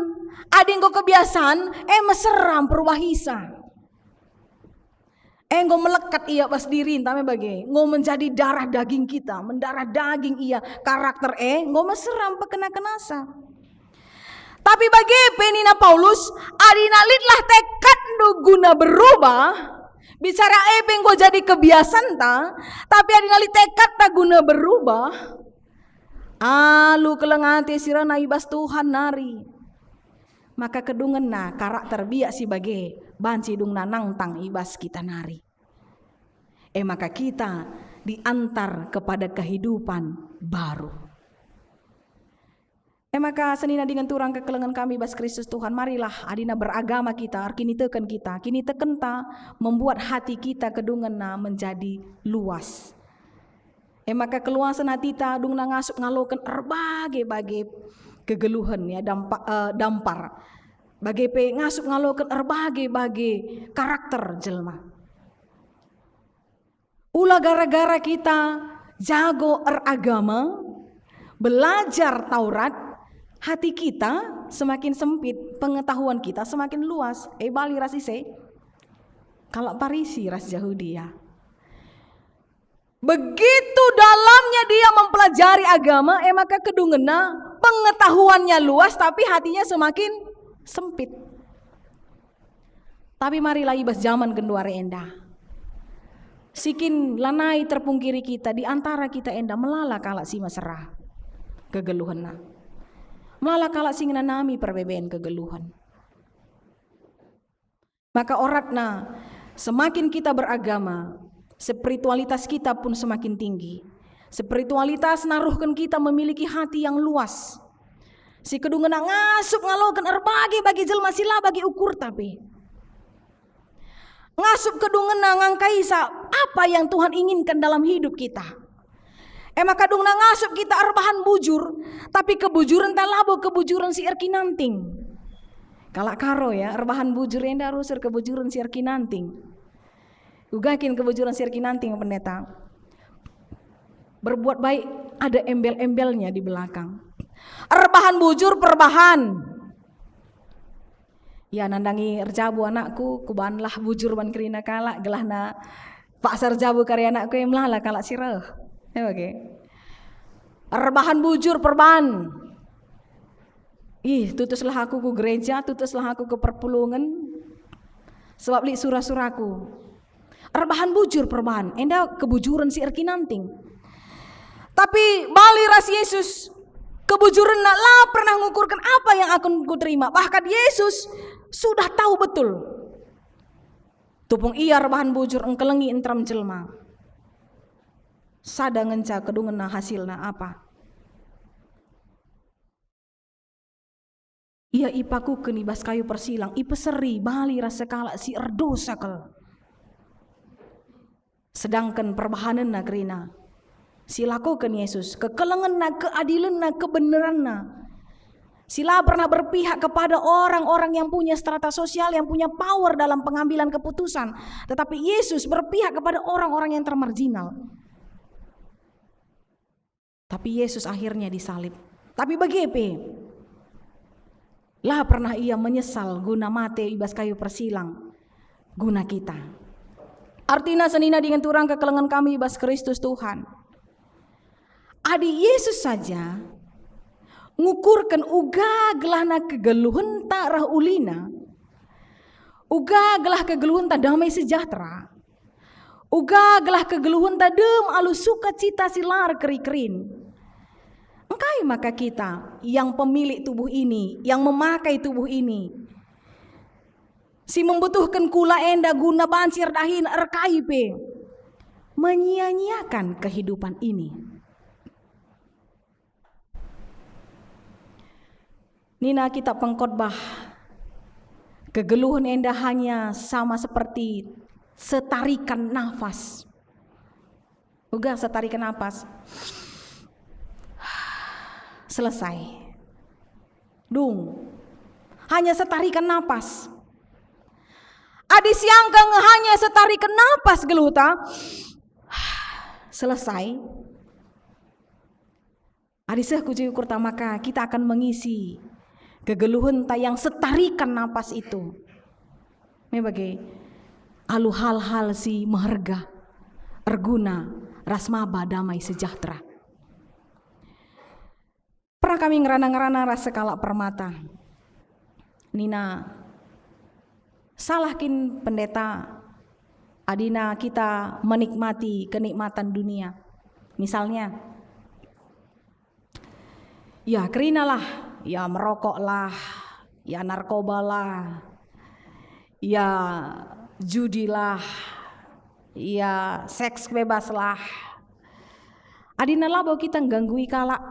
Ading ko kebiasaan, meseram perwahisa. Ngo melekat ia pas diri entame bagi ngo menjadi darah daging kita, mendarah daging ia karakter ngo meseram pekena kenasa. Tapi bagi penina Paulus adina litlah tekad nu guna berubah Bicara epeng kok jadi kebiasaan ta, tapi ada nali tekad ta guna berubah. Alu kelengate sirana ibas Tuhan nari. Maka kedungen na karakter biak si bage banci dung nanangtang ibas kita nari. Maka kita diantar kepada kehidupan baru. Maka senina dengan turang kekelengan kami bas Kristus Tuhan, marilah adina beragama kita, kini teken ta membuat hati kita kedungen na menjadi luas. Maka keluasan hati ta dung na ngasup ngalokan berbagai kegeluhan ya dampar. Bagai pe ngasup ngalokan berbagai karakter jelma. Ulah gara-gara kita jago agama, belajar Taurat, hati kita semakin sempit, pengetahuan kita semakin luas. Bali rasise, kalau Parisi ras Yahudi ya. Begitu dalamnya dia mempelajari agama, maka kedungena pengetahuannya luas, tapi hatinya semakin sempit. Tapi marilah ibas zaman kedua endah. Sikin lanai terpungkiri kita, di antara kita endah melala kalak si maserah kegeluhanna. Melala kalak si nami perbebaan kegeluhan. Maka oratna semakin kita beragama, spiritualitas kita pun semakin tinggi. Spiritualitas naruhkan kita memiliki hati yang luas. Si kedungena ngasup ngalokan bagi jelma sila bagi ukur tapi. Ngasup kedungena ngangkaisa apa yang Tuhan inginkan dalam hidup kita. Maka dungna ngasup kita arbahan bujur, tapi kebujuran talabo kebujuran si erkinanting. Kalak karo ya, arbahan bujur yang darusur kebujuran si erkinanting. Ugakin kebujuran si erkinanting pendeta. Berbuat baik ada embel-embelnya di belakang. Arbahan bujur perbahan. Ya nandangi erjabu anakku, kubanlah bujur ban kerina kalak gelahna pak serjabu karya anakku yang melala kalak sirah. Oke. Arbahan bujur perban. Tutuslah aku ke gereja, tutuslah aku ke perpulungan. Sebab li surah-surahku. Arbahan bujur perban. Enda kebujuran si erkinanting. Tapi bali ras Yesus. Kebujuran nak lah pernah mengukurkan apa yang akan ku terima. Bahkan Yesus sudah tahu betul. Tupung iya arbahan bujur engkelengi entram jelma. Sada ngenca kedungena hasilna apa? Ia ipaku kenibas kayu persilang, ipeseri bali rasa kalak si erdosa kel. Sedangkan perbahanan nagrina, silakukan Yesus, kekelengan na, keadilan na, kebenaran na. Sila pernah berpihak kepada orang-orang yang punya strata sosial, yang punya power dalam pengambilan keputusan. Tetapi Yesus berpihak kepada orang-orang yang termarginal. Tapi Yesus akhirnya disalib. Tapi bagaimana? Lah pernah ia menyesal guna mate ibas kayu persilang guna kita. Artinya senina dengan turang kekelengan kami ibas Kristus Tuhan. Adi Yesus saja ngukurkan uga gelahna kegeluhan tak rah ulina. Uga gelah kegeluhan tak damai sejahtera. Uga gelah kegeluhan tak dem alu sukacita silar keri-kerin. Engkai maka kita yang pemilik tubuh ini, yang memakai tubuh ini, si membutuhkan kula enda guna bancir dahin erkaipe, menyia-nyiakan kehidupan ini. Nina kitab pengkhotbah, kegeluhan enda hanya sama seperti setarikan nafas. Uga setarikan nafas. Selesai. Dung. Hanya setarikan napas. Adi sianggang hanya setarikan napas geluta. Selesai. Adi seh kuji ukur maka kita akan mengisi kegeluhan yang setarikan napas itu. Mebagai alu hal-hal si meherga, erguna, rasmaba damai sejahtera. Pernah kami ngerana-ngerana rasa kalak permata. Nina, salahkin pendeta adina kita menikmati kenikmatan dunia. Misalnya, ya kerinalah, ya merokoklah, ya narkobalah, ya judilah, ya seks bebaslah. Adina labo kita gangguin kalak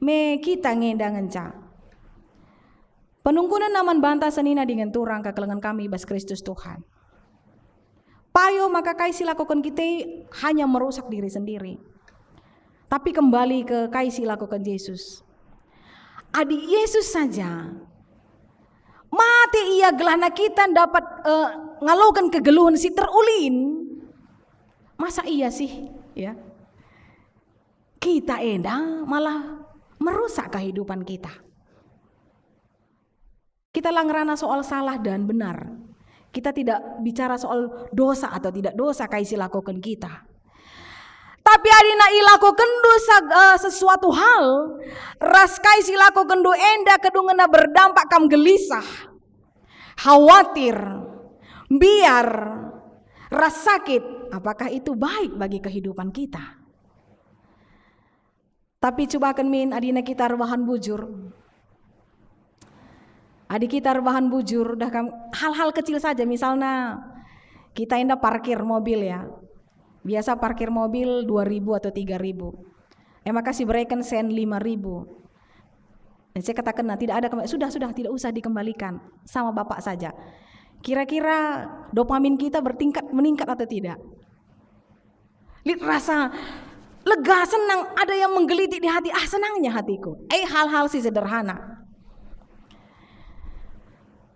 me kita ngendang ngenca. Penungkunan naman banta senina dengan turang kekelengan kami ibas Kristus Tuhan. Payo maka kaisi lakukan kita hanya merusak diri sendiri. Tapi kembali ke kaisi lakukan Yesus. Adi Yesus saja mati ia gelana kita dapat ngalokan kegeluhan si terulin. Masa iya sih ya? Kita enda malah merusak kehidupan kita. Kita langgerana soal salah dan benar. Kita tidak bicara soal dosa atau tidak dosa kaisi lakukan kita. Tapi adina ilakukan dosa sesuatu hal, ras kaisi lakukan do enda kedungena berdampak kam gelisah, khawatir, biar, ras sakit, apakah itu baik bagi kehidupan kita? Tapi coba min adina kita rebahan bujur. Adik kita rebahan bujur, dah hal-hal kecil saja, misalnya kita indah parkir mobil ya. Biasa parkir mobil 2.000 atau 3.000. Makasih berikan sen 5.000. Dan saya katakan tidak ada sudah tidak usah dikembalikan sama bapak saja. Kira-kira dopamin kita meningkat atau tidak? Lihat rasa lega, senang, ada yang menggelitik di hati. Senangnya hatiku. Hal-hal sih sederhana.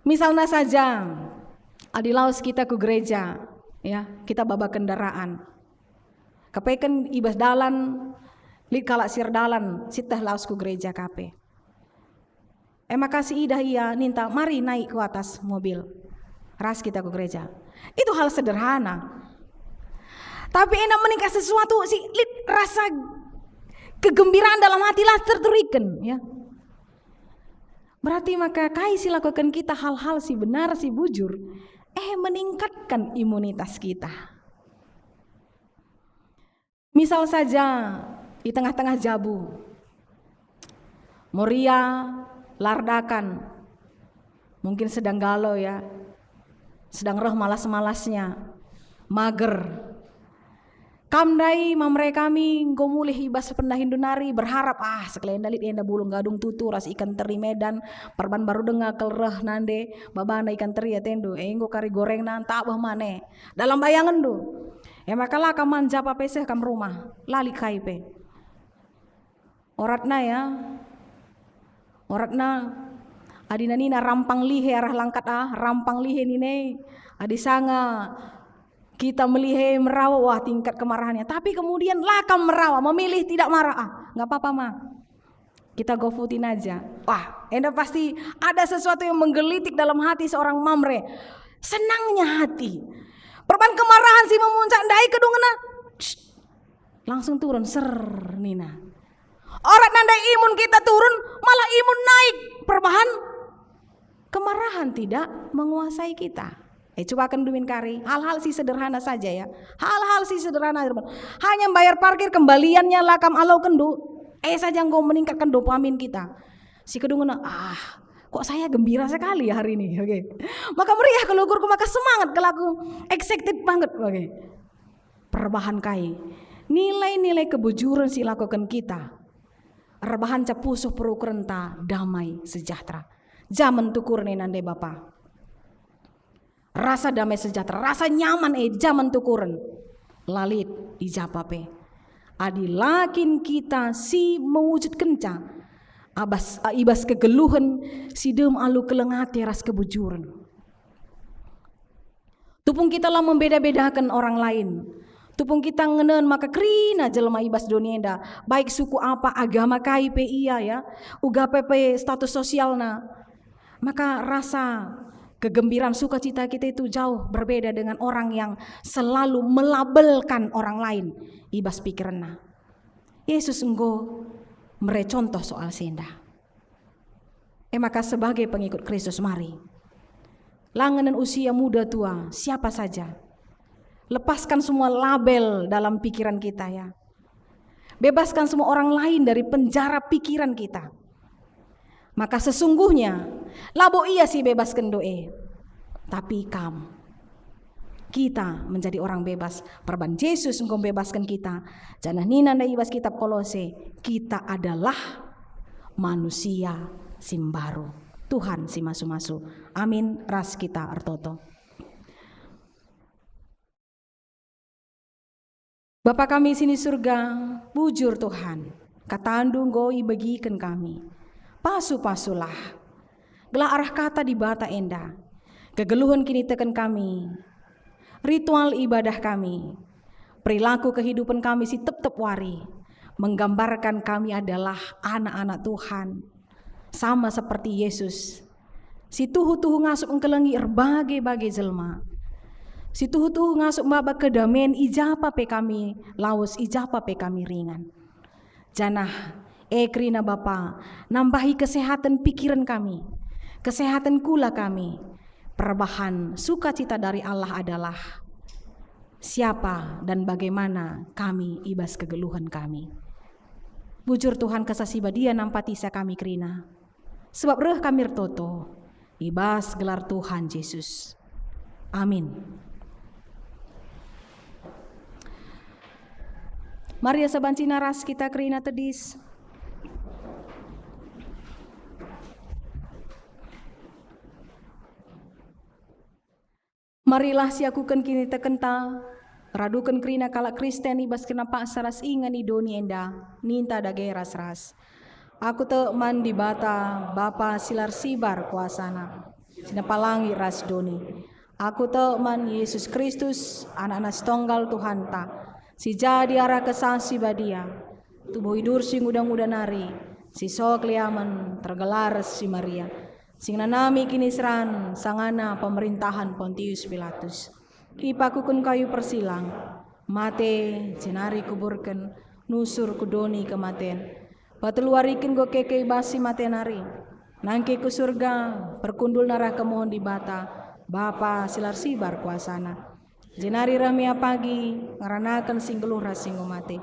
Misalnya saja, adilaus kita ke gereja, ya kita bawa kendaraan. Kapekan ibas dalan, lid kalak sir dalan, sitah laus ke gereja kape. Makasih idah iya, ninta mari naik ke atas mobil, ras kita ke gereja. Itu hal sederhana. Tapi enak meningkat sesuatu sih, lid rasa kegembiraan dalam hati lah terturikan, ya. Berarti maka kaisi lakukan kita hal-hal si benar si bujur meningkatkan imunitas kita. Misal saja di tengah-tengah jabu Moria lardakan, mungkin sedang galau ya, sedang roh malas-malasnya, mager. Kamdai mamre kami ngomulih ibas pendah Hindunari berharap sekalian dalit enda bulung gadung tutu ras ikan teri Medan perban baru dengar kelreh nande babana ikan teri ya tendu enggo kari goreng nan tak bah mane dalam bayangan do makalah kaman japa peseh kam rumah lali kaipe oratna ya oratna adina nina rampang lihe arah langkat rampang lihe nine adi sanga kita melihat merawa tingkat kemarahannya, tapi kemudian lakam merawa, memilih tidak marah, nggak apa-apa mah, kita gofutin aja. Enda pasti ada sesuatu yang menggelitik dalam hati seorang mamre, senangnya hati, perban kemarahan si memuncak dai kedungena, langsung turun ser nina. Orang nandai imun kita turun, malah imun naik, perbahan kemarahan tidak menguasai kita. Coba akan dumin kari, hal-hal sih sederhana saja ya, hal-hal sih sederhana, hanya bayar parkir kembaliannya lakam alau kendu, saja engkau meningkatkan dopamin kita. Si kedunguna, kok saya gembira sekali hari ini, oke. Maka meriah kalau guruku, maka semangat kalau aku excited banget, oke. Perbahan kai, nilai-nilai kebujuran si lakukan kita, rebahan capusuh perukurenta damai sejahtera, zaman tukur nande Bapak. Rasa damai sejahtera, rasa nyaman zaman tukuran lalit ijapape adi lakin kita si mewujud kenca ibas kegeluhan si dem alu kelengati ras kebujuran. Tupung kita lah membeda-bedakan orang lain, tupung kita ngenen maka krina jelema ibas donienda baik suku apa agama kaipe iya ya uga pepe status sosialna, maka rasa kegembiraan sukacita kita itu jauh berbeda dengan orang yang selalu melabelkan orang lain ibas pikiranna. Yesus enggo merecontoh soal senda. Maka sebagai pengikut Kristus mari langanan usia muda tua, siapa saja. Lepaskan semua label dalam pikiran kita ya. Bebaskan semua orang lain dari penjara pikiran kita. Maka sesungguhnya, labo iya sih bebaskan doe. Tapi kita menjadi orang bebas. Perban Yesus engkau bebaskan kita. Jangan nina na ibas kitab Kolose. Kita adalah manusia simbaru. Tuhan si masu-masu. Amin. Ras kita artoto. Bapa kami sini surga, bujur Tuhan, katandung goi bagikan kami, pasu-pasulah, gelah arah kata di bata enda, kegeluhan kini tekan kami, ritual ibadah kami, perilaku kehidupan kami si tep-tep wari, menggambarkan kami adalah anak-anak Tuhan, sama seperti Yesus, si tuhu-tuhu ngasup engkelengi berbagai-bagai jelma, si tuhu-tuhu ngasuk maba kedamen ijapa pe kami laos ijapa pe kami ringan. Janah krina Bapa nambahi kesehatan pikiran kami, kesehatan kula kami. Perbahan sukacita dari Allah adalah siapa dan bagaimana kami ibas kegeluhan kami. Bujur Tuhan kesasiba dia nampatisa kami krina. Sebab reh kami toto ibas gelar Tuhan Yesus. Amin. Maria sabanci naras kita kerina tedis. Marilah siakukan kini tekenta, radukan kerina kala Kristen ibas kenapa saras ingan idoni enda, ninta dage ras-ras. Aku te man di bata, Bapa silar sibar kuasana, sinapalangi ras doni. Aku te man Yesus Kristus, anak-anak setonggal Tuhan ta. Si jadi arah kesasi badia, tubuh hidur sing udang-udang nari, si sok liaman tergelar si Maria, sing nanami kini seran sangana pemerintahan Pontius Pilatus. Ipakukun kayu persilang, mate jenari kuburken, nusur kudoni kematen, pateluarikin go keke basi mate nari, nangke ku surga, perkundul narah kemohon di bata, Bapa silar sibar kuasana. Jenari ramia pagi ngaranakan singgeluh rasingo mate.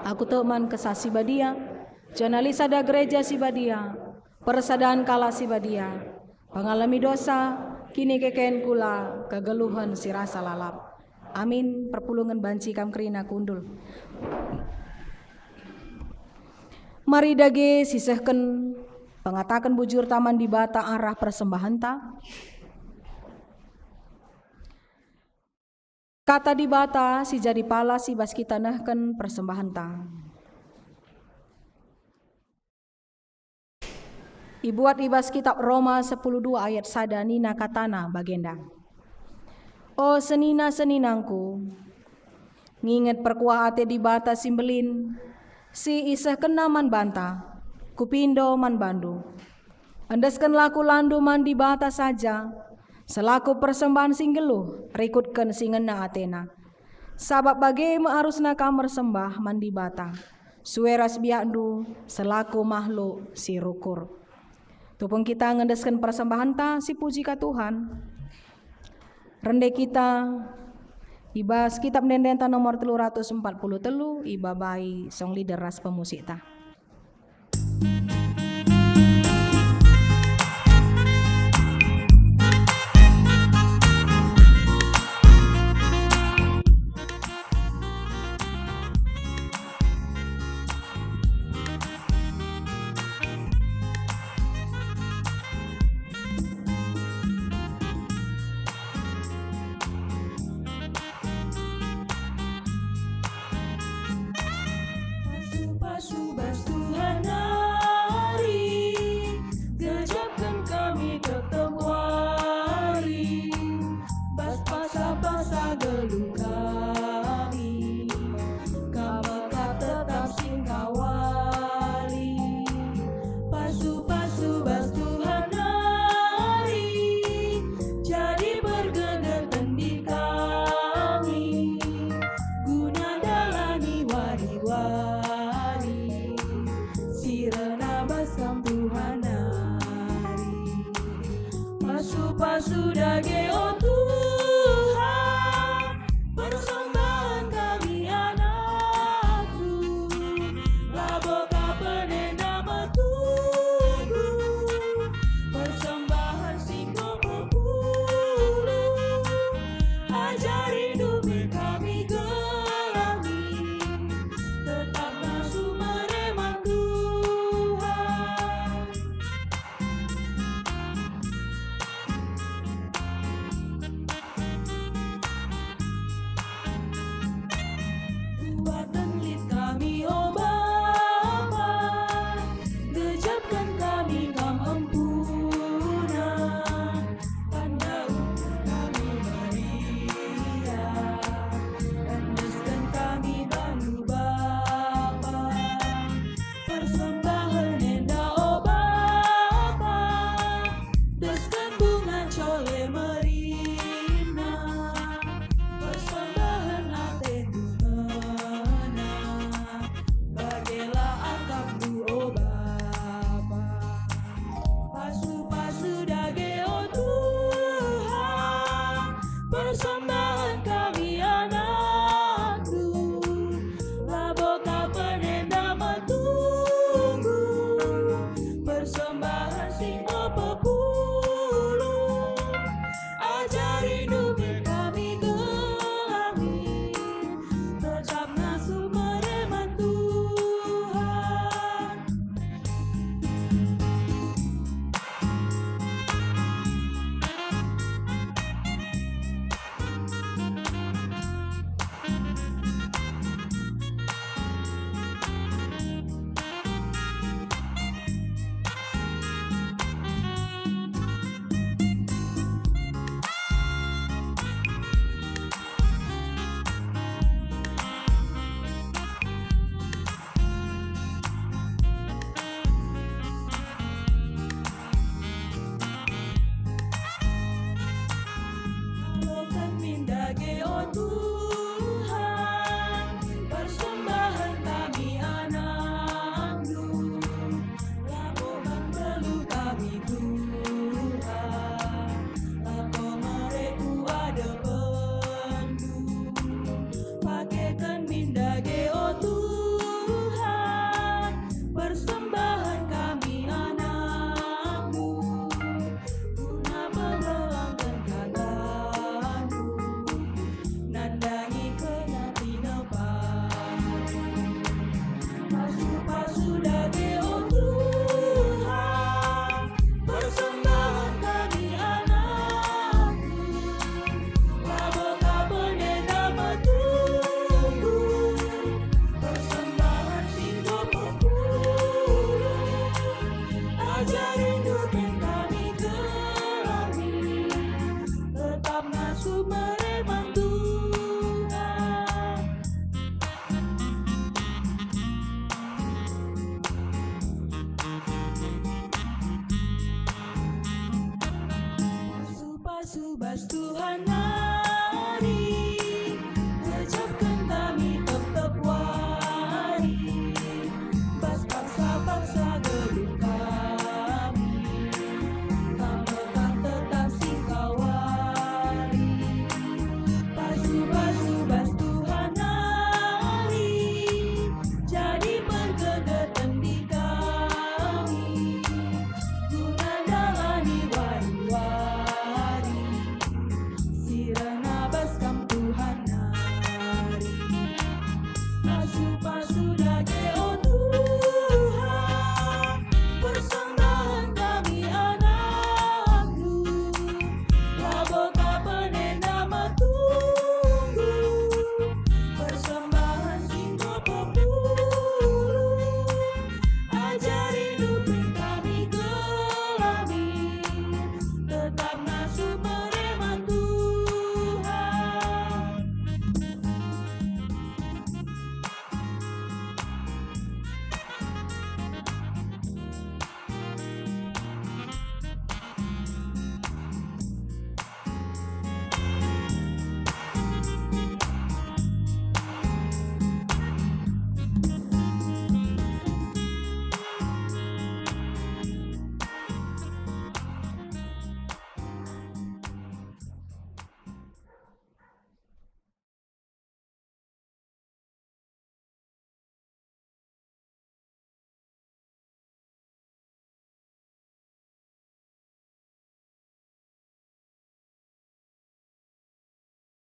Aku teman kesasi badia, janalisa da gereja si badia, persadaan kala si badia, pengalami dosa, kini keken kula, kegeluhan si rasa lalap. Amin. Perpulungan banci kam kerina kundul. Mari dage sisehken pengatakan bujur taman di bata arah persembahan ta. Kata di bata si jadi pala si bas kita nahken persembahan ta. Ibuat ibas kitab Roma 10:2 ayat sadani nakatana bagenda. O senina-seninangku, nginget perkuah ate di bata simbelin, si isah kena man banta, kupindo man bandu. Andaskan laku landu man di bata saja, selaku persembahan singgeluh, rikutkan singena Atena. Sabab bagai harusna kamar sembah mandi bata, sueras biakdu selaku makhluk si rukur. Tupung kita ngendeskan persembahan ta si puji ka Tuhan. Rende kita ibas kitab dendenta nomor 343 ibabai song leader ras pemusik ta. Subas Tuhan pasu dage oh Tuhan, persembahan kami anakku, laboka penenda metugu, persembahan singgo berpuluh, ajari dumi kami gelami, tetap nasu mereman Tuhan. Kuatkan lid kami oh Bapa, gejapkan kami kam empunan, tanda untuk kami meriah, endeskan kami bantu Bapa, persembahan enda oh Bapa, deskan bunga cole merina, persembahan atendu mena, bagelah angkapku oh Bapa, pasu-pasu dage oh Tuhan, persembahan kami anakku, laboka penenda metugu,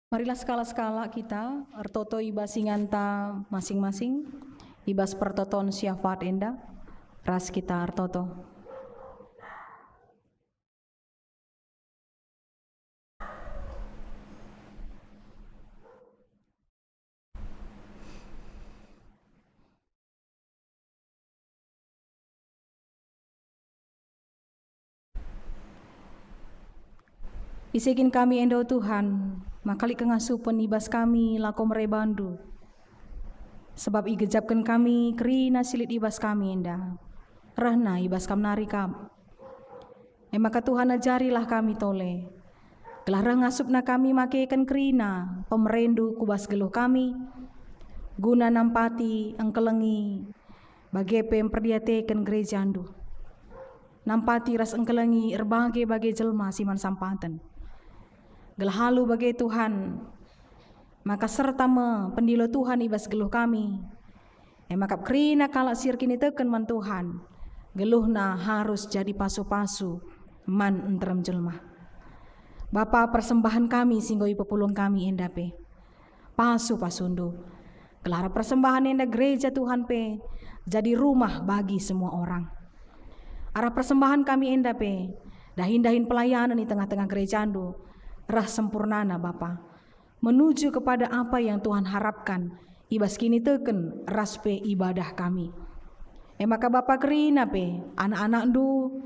Marilah skala-skala kita ertoto ibas inganta masing-masing, ibas pertoton syafat enda, ras kita ertoto. Isikin kami endo Tuhan, makali kengasupan ibas kami lako merebandu. Sebab igejapkan kami kerina silit ibas kami enda. Rahna ibas kam nari kam. Maka Tuhan ajarilah kami tole. Gelah ngasupna kami makekan kerina pemerendu kubas geluh kami. Guna nampati engkelengi bagepe memperdiatekan gerejandu. Nampati ras engkelengi erbage bage jelma siman sampaten. Gelah halu bagai Tuhan, maka serta pendilo Tuhan ibas geluh kami. Maka kerina kalak sir kini teken man Tuhan, geluhna harus jadi pasu-pasu man entrem jelma. Bapa persembahan kami singgoi pepulung kami endape, pasu-pasundu. Gelara persembahan enda gereja Tuhan pe, jadi rumah bagi semua orang. Arah persembahan kami endape, dahin-dahin pelayanan di tengah-tengah gereja andu. Rah sempurnana Bapa, menuju kepada apa yang Tuhan harapkan, ibas kini teken raspe ibadah kami. Maka Bapa kerina pe, anak-anak du,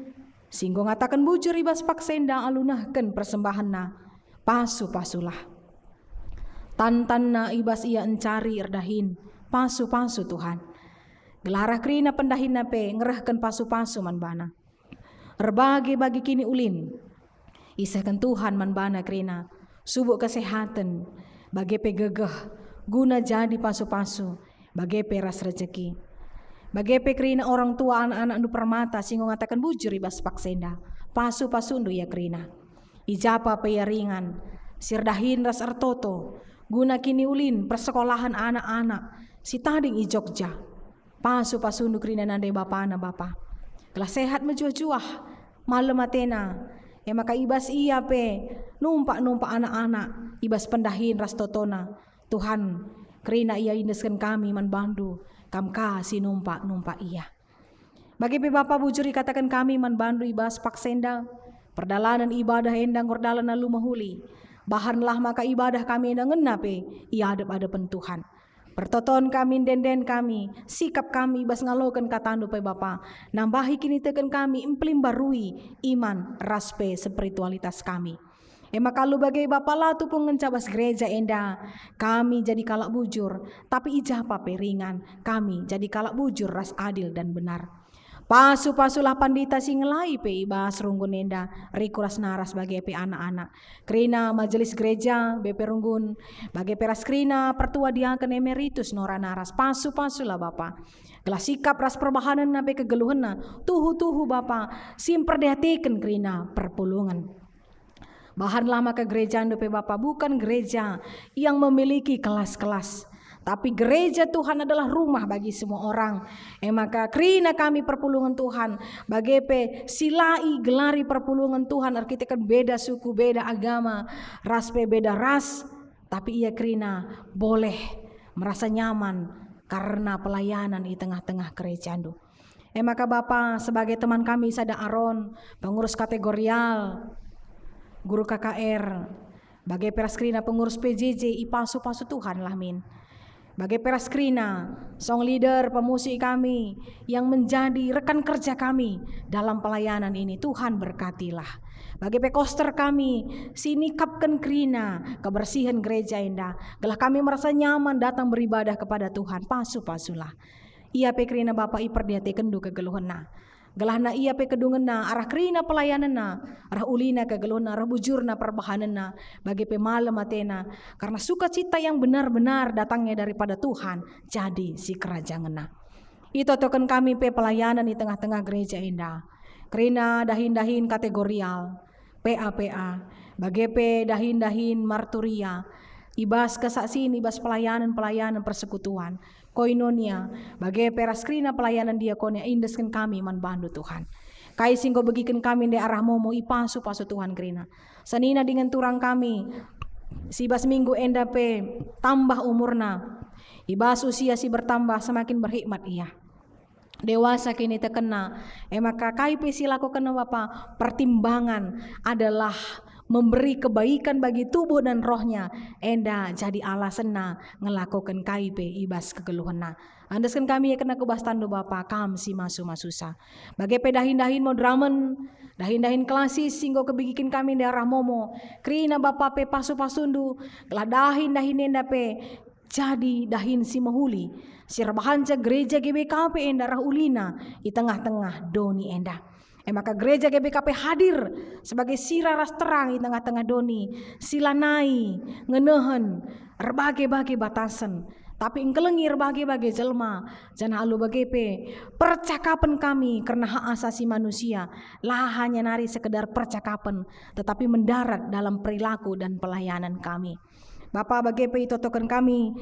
singgo ngatakan bujur ibas paksenda alunahken persembahanna, pasu-pasulah. Tantanna ibas ia encari erdahin, pasu-pasu Tuhan. Gelarah kerina pendahinna pe, ngerahkan pasu-pasu manbana. Erbagi bagi kini ulin, isahkan Tuhan manbana kerina subuk kesehatan bagi pegegah guna jadi pasu-pasu bagi peras rezeki bagi kerina orang tua anak-anak nu permata singgo ngatakan bujur ibas paksenda pasu-pasu ndu ya kerina ijapa peyaringan sirdahin ras artoto guna kini ulin persekolahan anak-anak si tading i Jogja pasu-pasu ndu kerina nande bapana bapa kelas sehat menjuah-juah malam atena. Maka ibas iya pe numpak anak-anak ibas pendahin ras totona Tuhan kerina ia indeskan kami man bandu kam kasih numpak iya. Bagi pe Bapa bujuri katakan kami man bandu ibas paksenda perdalanan ibadah endang kordalan lalu mahuli bahanlah maka ibadah kami endang ngena pe ia adep-adepen Tuhan. Pertoton kami, denden kami, sikap kami bas ngalokan katandu pe Bapa. Nambahi kini teken kami, emplim barui iman raspe spiritualitas kami. Maka lu bagai Bapa latu pun ngencabas gereja enda. Kami jadi kalak bujur, tapi ijapa peringan. Kami jadi kalak bujur ras adil dan benar. Pasu-pasulah pandita singelai pe ibas runggun enda rikuras naras bagi pe anak-anak. Krina majelis gereja BP runggun bagi peras krina pertua diaken emeritus nora naras pasu-pasulah Bapa. Gelah sikap ras perbahanan nape kegeluhena tuhu-tuhu Bapa simperdeateken krina perpulungan. Bahan lama ke gereja pe Bapa bukan gereja yang memiliki kelas-kelas. Tapi gereja Tuhan adalah rumah bagi semua orang. Maka kerina kami perpulungan Tuhan. Bagi pe silai gelari perpulungan Tuhan. Arkitekkan beda suku, beda agama. Raspe beda ras. Tapi ia kerina boleh merasa nyaman. Karena pelayanan di tengah-tengah gereja. Maka Bapa sebagai teman kami Sada Aron. Pengurus kategorial. Guru KKR. Bagi peraskrina pengurus PJJ. Ipasu-pasu Tuhan lah min. Bagi peraskrina, song leader, pemusik kami yang menjadi rekan kerja kami dalam pelayanan ini, Tuhan berkatilah. Bagi pekoster kami, sinikapkan krina, kebersihan gereja indah. Gelah kami merasa nyaman datang beribadah kepada Tuhan, pasu-pasulah. Ia pekrina Bapa iperdiate kendu kegeluhena. Gelahna ia pe kedungena arah krina pelayanana, arah ulina kegeluhna, arah bujurna perbahanana bagi pemalem atena karena sukacita yang benar-benar datangnya daripada Tuhan jadi si kerajanganna. Itu token kami pe pelayanan di tengah-tengah gereja indah. Krina dahin-dahin kategorial, PA, bagi pe dahin-dahin marturia, ibas kesaksian, ibas pelayanan persekutuan. Koinonia, bagai peraskrina pelayanan diakonia indeskan kami man bandu Tuhan. Kai singgo begikan kami di arah momo ipasu-pasu Tuhan krina. Sanina dengan turang kami Sibas minggu enda pe tambah umurna, ibas usia si bertambah semakin berhikmat ia. Dewasa kini terkena, maka KIP silaku kena Bapa, pertimbangan adalah memberi kebaikan bagi tubuh dan rohnya, enda jadi alasanna ngelakukan KIP ibas kegeluhana. Andaskan kami ya kena kubas tandu Bapa, kam si masu-masusa. Bagai pedahin-dahin mau dramen, dahin-dahin klasis singgo kebigikin kami daerah momo. Krina Bapa pe pasu-pasundu, kelah dahin-dahin enda pe jadi dahin si mahuli. Sirbahanca gereja GBKP enda rahulina di tengah-tengah doni enda. Maka gereja GBKP hadir sebagai siraras terang di tengah-tengah doni, silanai, ngenehen, berbagai-bagai batasan. Tapi engkelengi berbagai-bagai jelma, jangan halu bagepe percakapan kami karena hak asasi manusia lah hanya nari sekedar percakapan, tetapi mendarat dalam perilaku dan pelayanan kami. Bapak bagepe itotokan kami,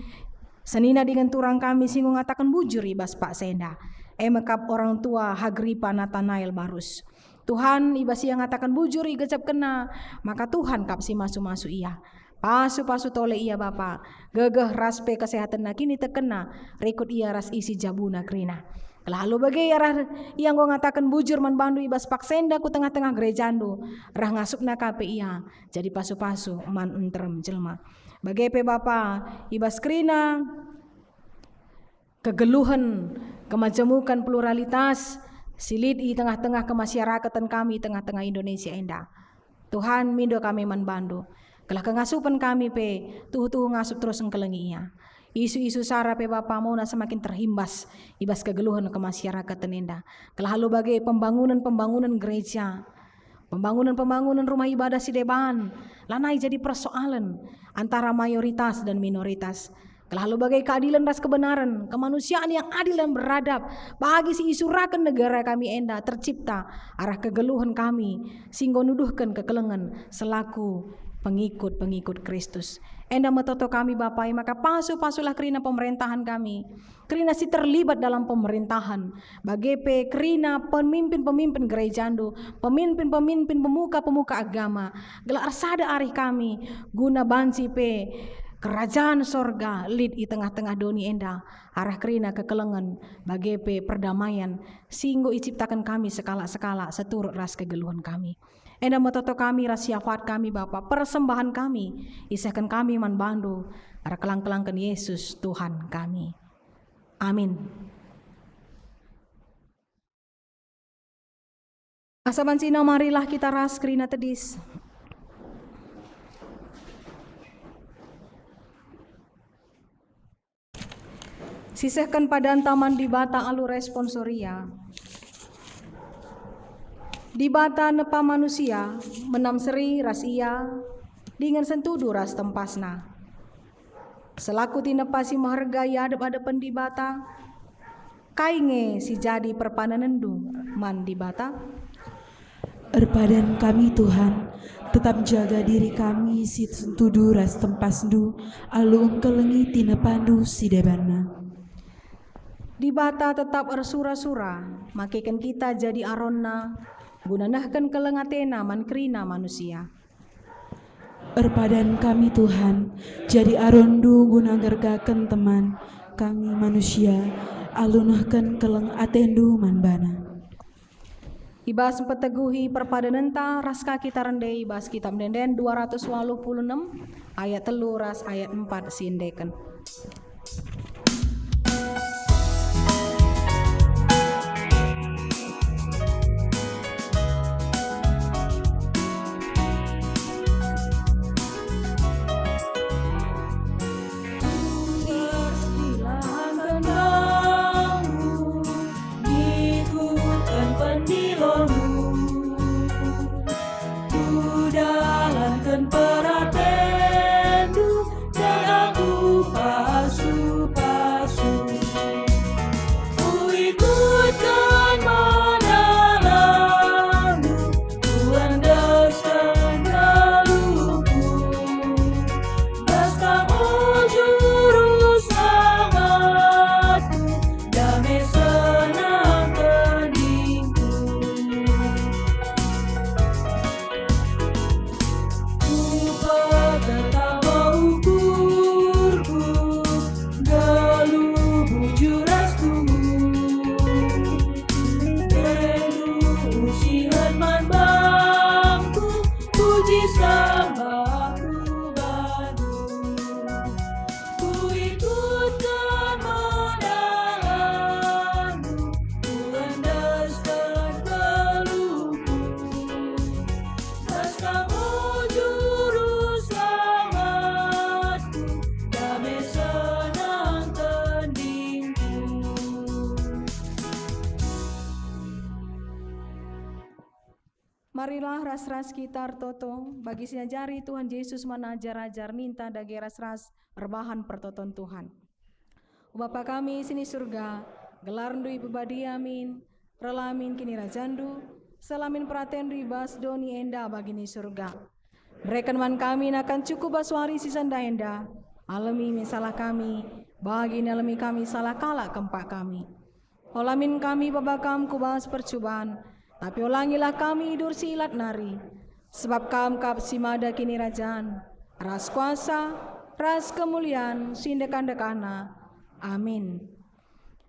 senina dengan turang kami singgung ngatakan bujur ibas Pak Senda. Mekap orang tua Hagripa Nathanael Barus. Tuhan ibas yang ngatakan bujur igecap kena, maka Tuhan kap si masu-masu iya. Pasu-pasu tole iya Bapa. Gegeh raspe kesehatan na kini terkena, rekod iya ras isi jabuna krina. Lalu bagai arah yang gua ngatakan bujur man bandu ibas Pak Senda ku tengah-tengah gerejandu. Rah ngasup na kape iya, jadi pasu-pasu man entrem jelma. Bagai pe Bapa ibas krina kegeluhan, kemajemukan pluralitas, silid di tengah-tengah kemasyarakatan kami, tengah-tengah Indonesia enda. Tuhan mindo kami man bandu. Kelah kengasupan kami pe, tuh ngasup terus engkelengi iya. Isu-isu sara pe Bapa mau semakin terhimbas ibas kegeluhan kemasyarakatan enda. Kelah halu bagai pembangunan gereja, pembangunan rumah ibadah Sideban, lanai jadi persoalan antara mayoritas dan minoritas. Lalu bagai keadilan ras kebenaran, kemanusiaan yang adil dan beradab, bagi si isurakan negara kami enda tercipta arah kegeluhan kami, singgo nuduhkan kekelengan selaku pengikut Kristus. Enda metoto kami Bapak, maka pasu-pasulah kerina pemerintahan kami, kerina si terlibat dalam pemerintahan, bagepe kerina pemimpin-pemimpin gerejandu, pemimpin-pemimpin pemuka agama, gelar sada arih kami, guna banci pe kerajaan sorga lid di tengah-tengah doni enda arah kerina kekelengan bagepe perdamaian singgo iciptakan kami sekala-sekala seturut ras kegeluhan kami. Enda metoto kami ras syafaat kami Bapa, persembahan kami isahkan kami man bandu arah kelang-kelangkan Yesus Tuhan kami. Amin. Asaban sina marilah kita ras kerina tedis. Sisahkan padan taman di bata alu responsoria. Di bata nepa manusia menam seri rasia dengan sentudu ras tempasna. Selaku tinepa si maharga ya adep-adepan di bata, kainge si jadi perpananendu man di bata. Erpadan kami Tuhan, tetap jaga diri kami si sentudu ras tempasdu, alu engkelengi tinepandu si debana. Di bata tetap ersura-sura, makikan kita jadi aronna, gunanahkan kelengatena man kerina manusia. Erpadan kami Tuhan, jadi arondu guna gergakan teman kami manusia, alunahkan keleng atendu man bana. Ibas peteguhi perpadanenta raska kita rendai ibas kitab denden 286 ayat 3 ras ayat 4 sindekan. Peratendu dan aku pasu Marilah ras-ras kita toto, bagi sinajari Tuhan Yesus manajar-ajar minta dagi ras-ras berbahan pertoton Tuhan. Bapa kami sini surga, gelar ndui bebadi amin, relamin kini rajandu, selamin praten ribas doni enda bagini surga. Mereka man kami akan cukup baswari sisanda enda, alami misalah kami, bagi alami kami salah kalah kempak kami. Olamin kami babakam kubas percobaan, tapi ulangilah kami dur silat nari, sebab kam kap simada kini rajaan, ras kuasa, ras kemuliaan, sindekan-dekana. Amin.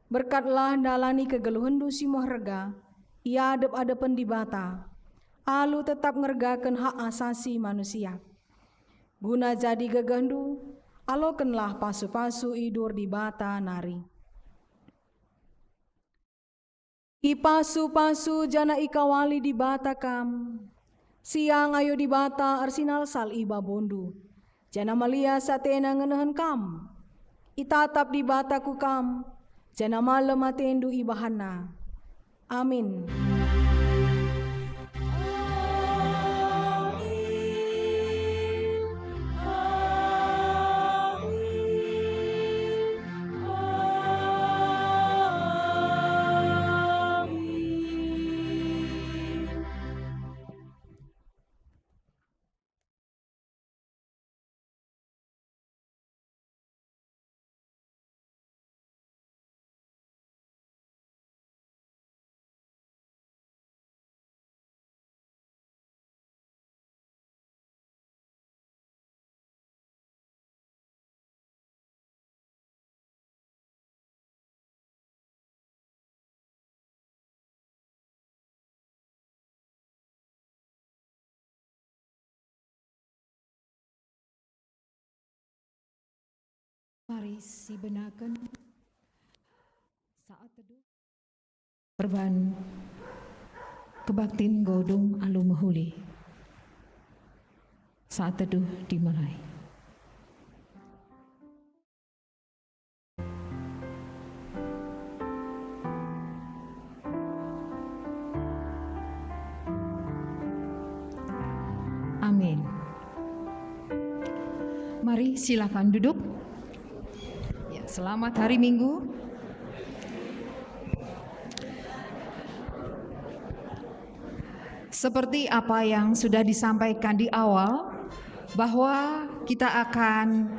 Berkatlah dalani kegeluhendu si mohrega, ia adep-adepen di bata, alu tetap ngergakan hak asasi manusia. Guna jadi gegendu, alokenlah pasu-pasu idur di bata nari. I pasu-pasu jana ikawali di bata kam, siang ayo di bata arsinal sal iba bondu, jana malia satena ngenehen kam, itatap di bata ku kam, jana malam atendu ibahana. Amin. Mari si benakan saat teduh perban kebaktin godong alu mahuli. Saat teduh dimulai. Amin. Mari silakan duduk. Selamat hari Minggu. Seperti apa yang sudah disampaikan di awal, bahwa kita akan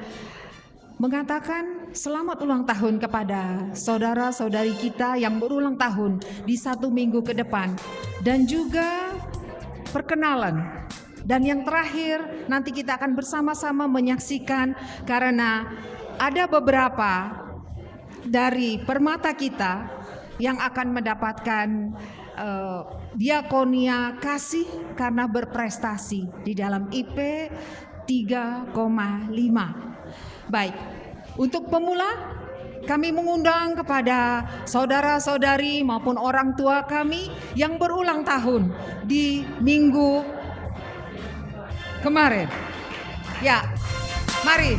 mengatakan selamat ulang tahun kepada saudara-saudari kita yang berulang tahun di 1 minggu ke depan, dan juga perkenalan. Dan yang terakhir, nanti kita akan bersama-sama menyaksikan, karena ada beberapa dari permata kita yang akan mendapatkan diakonia kasih karena berprestasi di dalam IP 3,5. Baik, untuk pemula kami mengundang kepada saudara-saudari maupun orang tua kami yang berulang tahun di minggu kemarin. Ya, mari.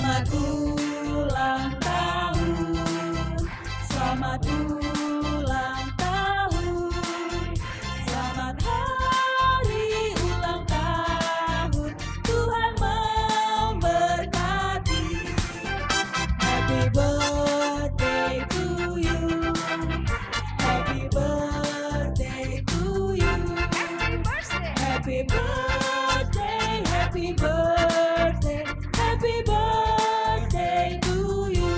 Selamat ulang tahun, selamat ulang tahun, selamat hari ulang tahun, Tuhan memberkati. Happy birthday to you, happy birthday to you, happy birthday, happy birthday, happy birthday to you.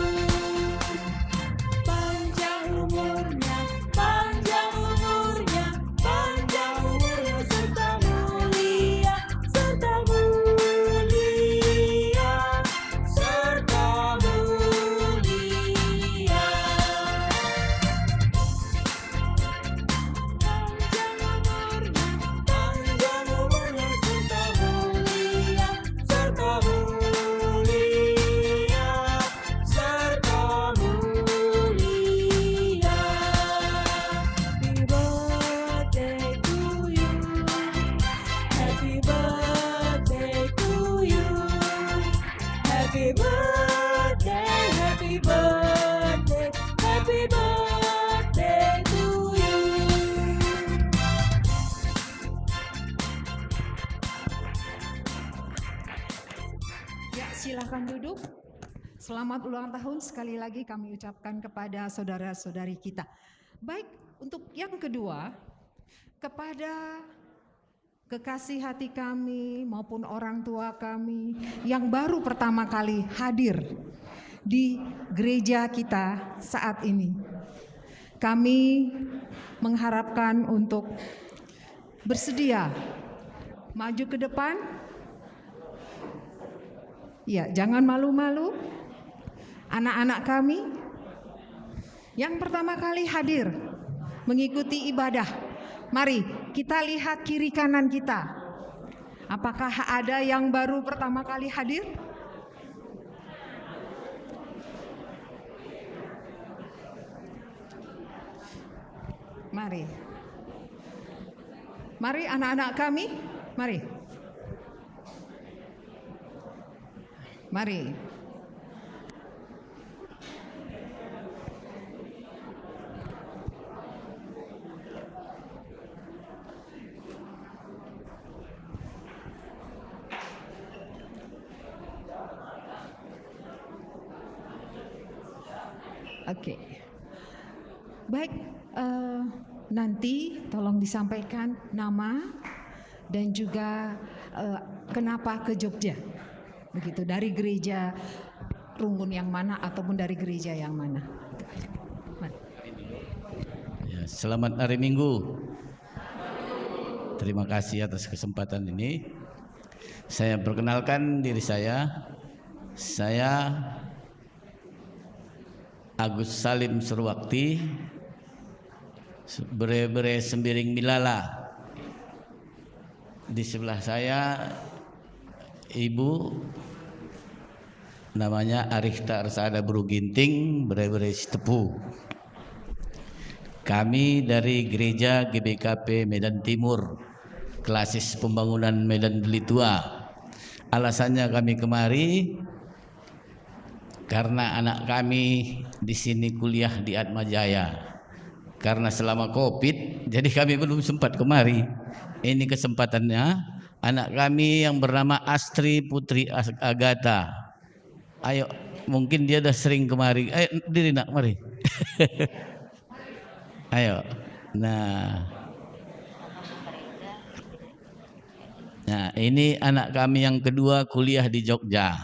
Panjang umurnya, panjang umurnya, panjang umurnya serta mulia, serta mulia, serta mulia. Panjang umurnya serta mulia, Ya, silakan duduk. Selamat ulang tahun sekali lagi kami ucapkan kepada saudara-saudari kita. Baik, untuk yang kedua, kepada kekasih hati kami maupun orang tua kami yang baru pertama kali hadir di gereja kita saat ini. Kami mengharapkan untuk bersedia maju ke depan. Ya, jangan malu-malu. Anak-anak kami yang pertama kali hadir mengikuti ibadah. Mari kita lihat kiri kanan kita. Apakah ada yang baru pertama kali hadir? Mari. Mari anak-anak kami, mari. Mari. Oke. Baik, nanti tolong disampaikan nama dan juga kenapa ke Jogja. Begitu, dari gereja Runggun yang mana ataupun dari gereja yang mana. Ya, selamat hari Minggu. Terima kasih atas kesempatan ini. Saya perkenalkan diri saya. Saya Agus Salim Surwakti, Bere-bere Sembiring Milala. Di sebelah saya Ibu namanya Arifta Arsada Bruginting, Bere-bere Sitepu. Kami dari Gereja GBKP Medan Timur, Klasis Pembangunan Medan Delitua. Alasannya kami kemari karena anak kami di sini kuliah di Atmajaya. Karena selama Covid, jadi kami belum sempat kemari. Ini kesempatannya. Anak kami yang bernama Astri Putri Agatha. Ayo, mungkin dia udah sering kemari. Ayo, diri nak, mari. Ayo. Nah, ini anak kami yang kedua kuliah di Jogja.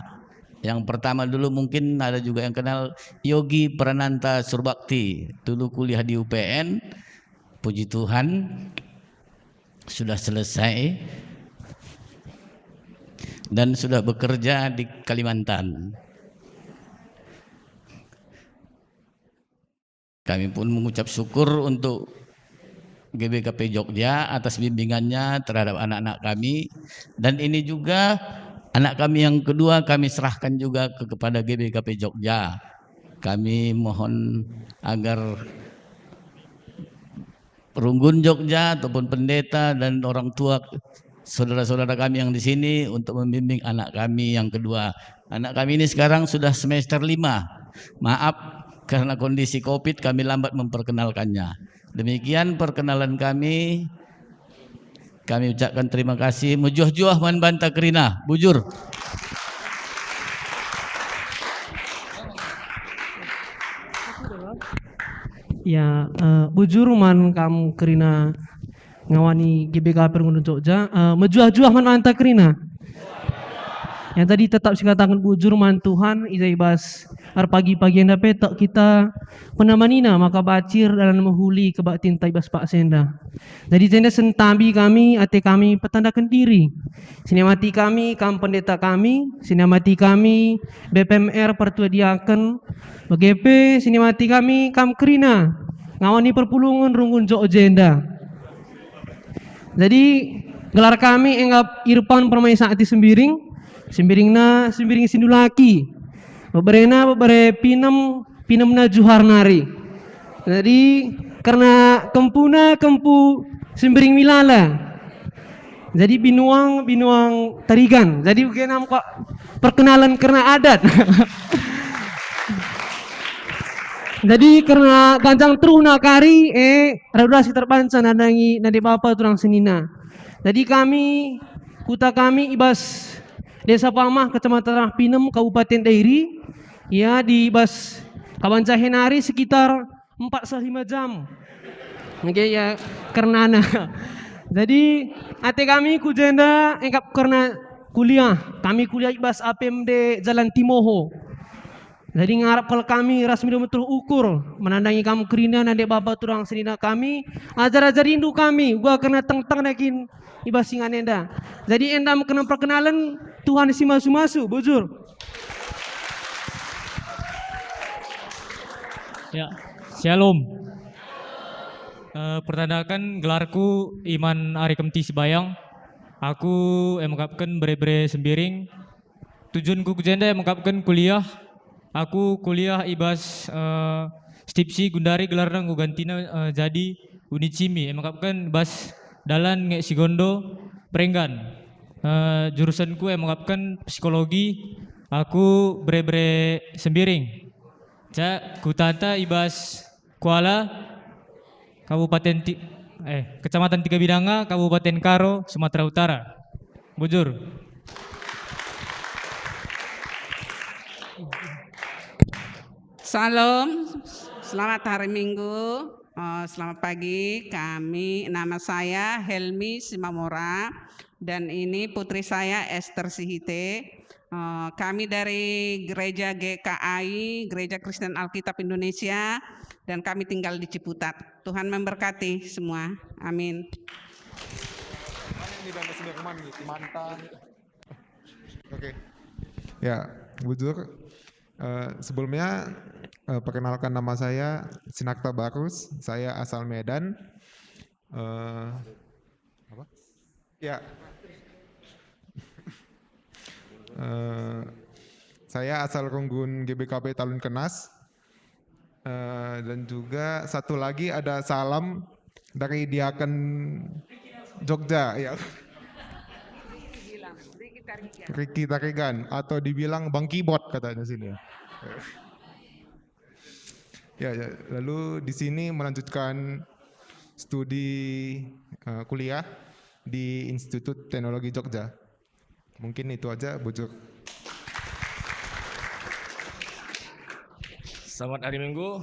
Yang pertama dulu mungkin ada juga yang kenal Yogi Prananta Surbakti. Dulu kuliah di UPN. Puji Tuhan sudah selesai dan sudah bekerja di Kalimantan. Kami pun mengucap syukur untuk GBKP Jogja atas bimbingannya terhadap anak-anak kami. Dan ini juga anak kami yang kedua kami serahkan juga kepada GBKP Jogja. Kami mohon agar Runggun Jogja ataupun pendeta dan orang tua saudara-saudara kami yang di sini untuk membimbing anak kami yang kedua. Anak kami ini sekarang sudah semester 5. Maaf karena kondisi Covid kami lambat memperkenalkannya. Demikian perkenalan kami. Kami ucapkan terima kasih. Mujuh-juah man banta kerina, bujur. Ya, bujur man kamu kerina ngawani GBKP Runggun Jogja, mejuah-juah man anta kerina. Yang tadi tetap sikatakan bujur man Tuhan, izaibas ar pagi-pagi anda petok kita penamanina maka bacir dalam menghuli kebak tinta ibas pak senda. Jadi senda sentambi kami, ate kami petandakan diri. Sinemati kami, kam pendeta kami, sinemati kami, BPMR Pertua Diaken, BGP, sinemati kami, kam kerina, ngawani perpulungan Runggun Jogja. Jadi gelar kami enggap Irfan Permai Saati Sembiring, Sembiringna Sembiring Sindulaki, beberena bebere pinemna Juharnari. Jadi karena kempuna kempu Sembiring Milala. Jadi binuang tarigan. Jadi genam kok perkenalan karena adat. Jadi karena gancang teruna kari radurasi terpanca nadangi nade bapa turang senina. Jadi kami kuta kami ibas Desa Pamah, Kecamatan Pinem, Kabupaten Dairi. Ya, di Ibas Kabancahenari sekitar 4-5 jam. Oke ya, karena jadi ate kami kujenda engkap karena kuliah. Kami kuliah Ibas APMD Jalan Timoho. Jadi ngarap kalau kami rasmi betul ukur menandangi kamu kerina nande bapa turang serina kami ajar-ajar rindu kami gua kena teng-teng nakin Ibas singan enda. Jadi enda kena perkenalan Tuhan si masu-masu bujur. Ya, shalom. Pertanakan gelarku Iman Ari Kemti Sibayang. Aku mengungkapkan bere-bere sembiring. Tujuanku kujenda mengungkapkan kuliah. Aku kuliah Ibas Stipsi Gundari gelarna gugantina jadi Unicimi. Mengungkapkan bas dalan nge Sigondo Perenggan. Jurusanku mengungkapkan psikologi. Aku bere-bere sembiring. Kutanta Ibas Kuala Kecamatan Tiga Bidanga, Kabupaten Karo, Sumatera Utara. Bujur. Salam, selamat hari Minggu, selamat pagi. Nama saya Helmi Simamora dan ini putri saya Esther Sihite. Kami dari Gereja GKI, Gereja Kristen Alkitab Indonesia, dan kami tinggal di Ciputat. Tuhan memberkati semua. Amin. Oke. Ya, bujur. Sebelumnya perkenalkan nama saya Sinakta Barus. Saya asal Medan. Ya. Saya asal Runggun GBKP Talun Kenas. Dan juga satu lagi ada salam dari Diaken Jogja ya. Riki Tarigan atau dibilang Bang Kibot katanya sini ya. Ya, lalu di sini melanjutkan studi kuliah di Institut Teknologi Jogja. Mungkin itu aja, bujur. Selamat hari Minggu.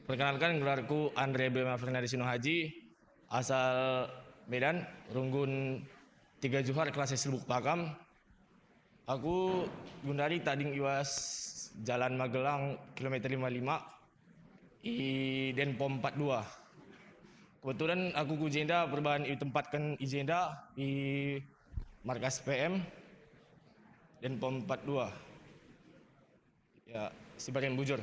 Perkenalkan gelarku Andre B. Mafrenari Sino Haji, asal Medan, Runggun 3 Juhar, kelas Selubuk Pakam. Aku Gundari Tading Iwas Jalan Magelang kilometer 55 di Denpom 42. Kebetulan aku kujenda perubahan ditempatkan ijenda di markas PM Denpom 42. Ya, sebagian bujur.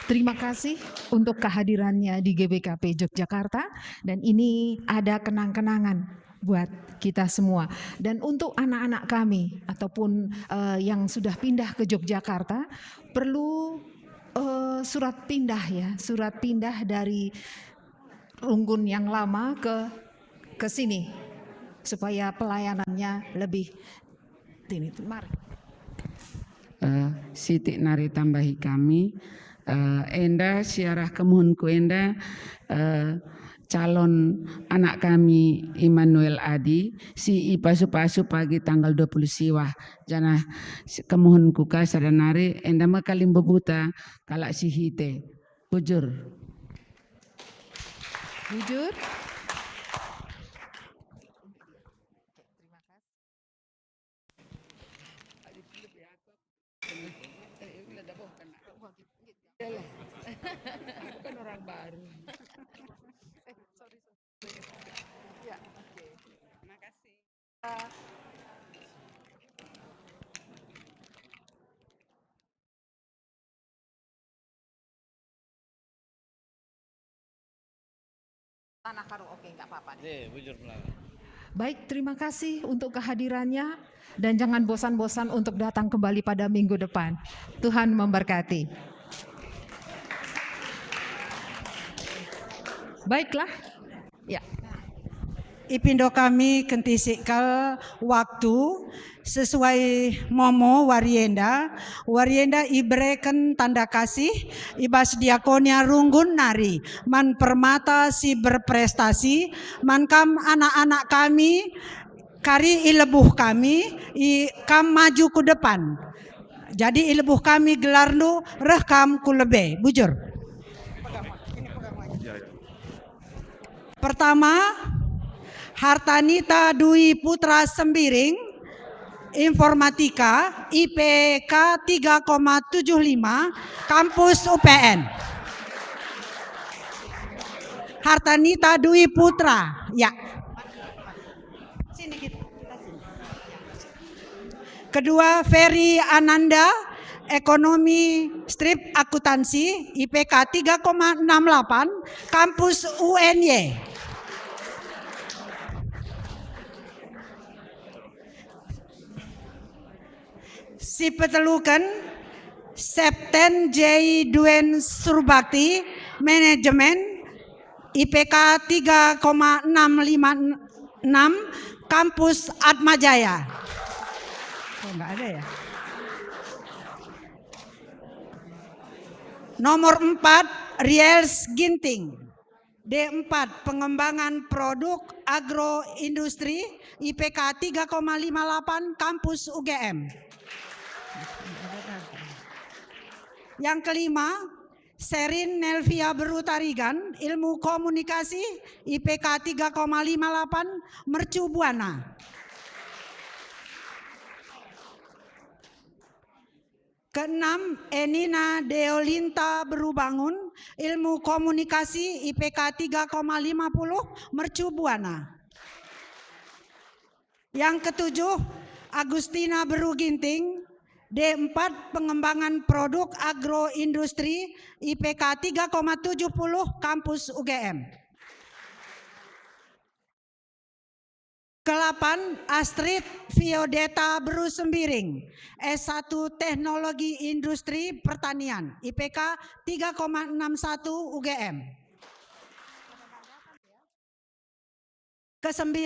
Terima kasih untuk kehadirannya di GBKP Yogyakarta, dan ini ada kenang-kenangan buat kita semua. Dan untuk anak-anak kami ataupun yang sudah pindah ke Yogyakarta perlu surat pindah ya, surat pindah dari Runggun yang lama ke sini supaya pelayanannya lebih ini. Mari. Siti nari tambahi kami enda siarah kemuhunku enda calon anak kami Immanuel Adi si ipasu-pasu pagi tanggal 20 siwah jana kemuhunku ka sadanari enda makalim bebuta kalak si hite bujur. Bukan orang baru. Ya, oke. Terima kasih. Tanah Karo, oke, nggak apa-apa. Bujur pelan. Baik, terima kasih untuk kehadirannya dan jangan bosan-bosan untuk datang kembali pada minggu depan. Tuhan memberkati. Baiklah. Ya. Ipindo kami kentisikal waktu sesuai momo warienda ibreken tanda kasih ibas diakonia Runggun nari man permata si berprestasi man kam anak-anak kami kari ilebuh kami kam maju ku depan. Jadi ilebuh kami gelar nu rekam ku lebe. Bujur. Pertama, Hartanita Dwi Putra Sembiring, Informatika, IPK 3,75, Kampus UPN. Hartanita Dwi Putra, ya. Kedua, Ferry Ananda, Ekonomi Strip Akuntansi, IPK 3,68, Kampus UNY. Si petelukan Septen J. Duen Surbakti, Manajemen, IPK 3,656, Kampus Atmajaya. Oh, enggak ada ya. Nomor 4, Riels Ginting, D4, Pengembangan Produk Agroindustri, IPK 3,58, Kampus UGM. Yang kelima, Serin Nelvia Berutarigan, Ilmu Komunikasi, IPK 3,58, Mercu Buana. Keenam, Enina Deolinta Berubangun, Ilmu Komunikasi, IPK 3,50, Mercu Buana. Yang ketujuh, Agustina Beruginting, D4, Pengembangan Produk Agroindustri, IPK 3,70, Kampus UGM. Ke-8, Astrid Viodeta Beru Sembiring, S1 Teknologi Industri Pertanian, IPK 3,61 UGM. Ke-9,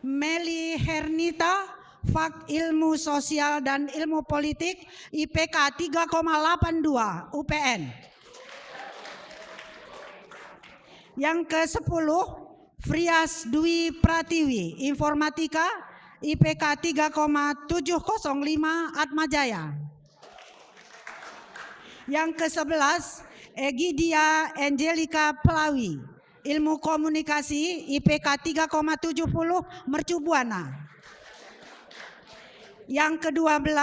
Meli Hernita, Fak Ilmu Sosial dan Ilmu Politik, IPK 3,82 UPN. Yang ke-10, Frias Dwi Pratiwi, Informatika, IPK 3,705 Atmajaya. Yang ke-11, Egidia Angelika Pelawi, Ilmu Komunikasi, IPK 3,70 Mercu Buana. Yang ke-12,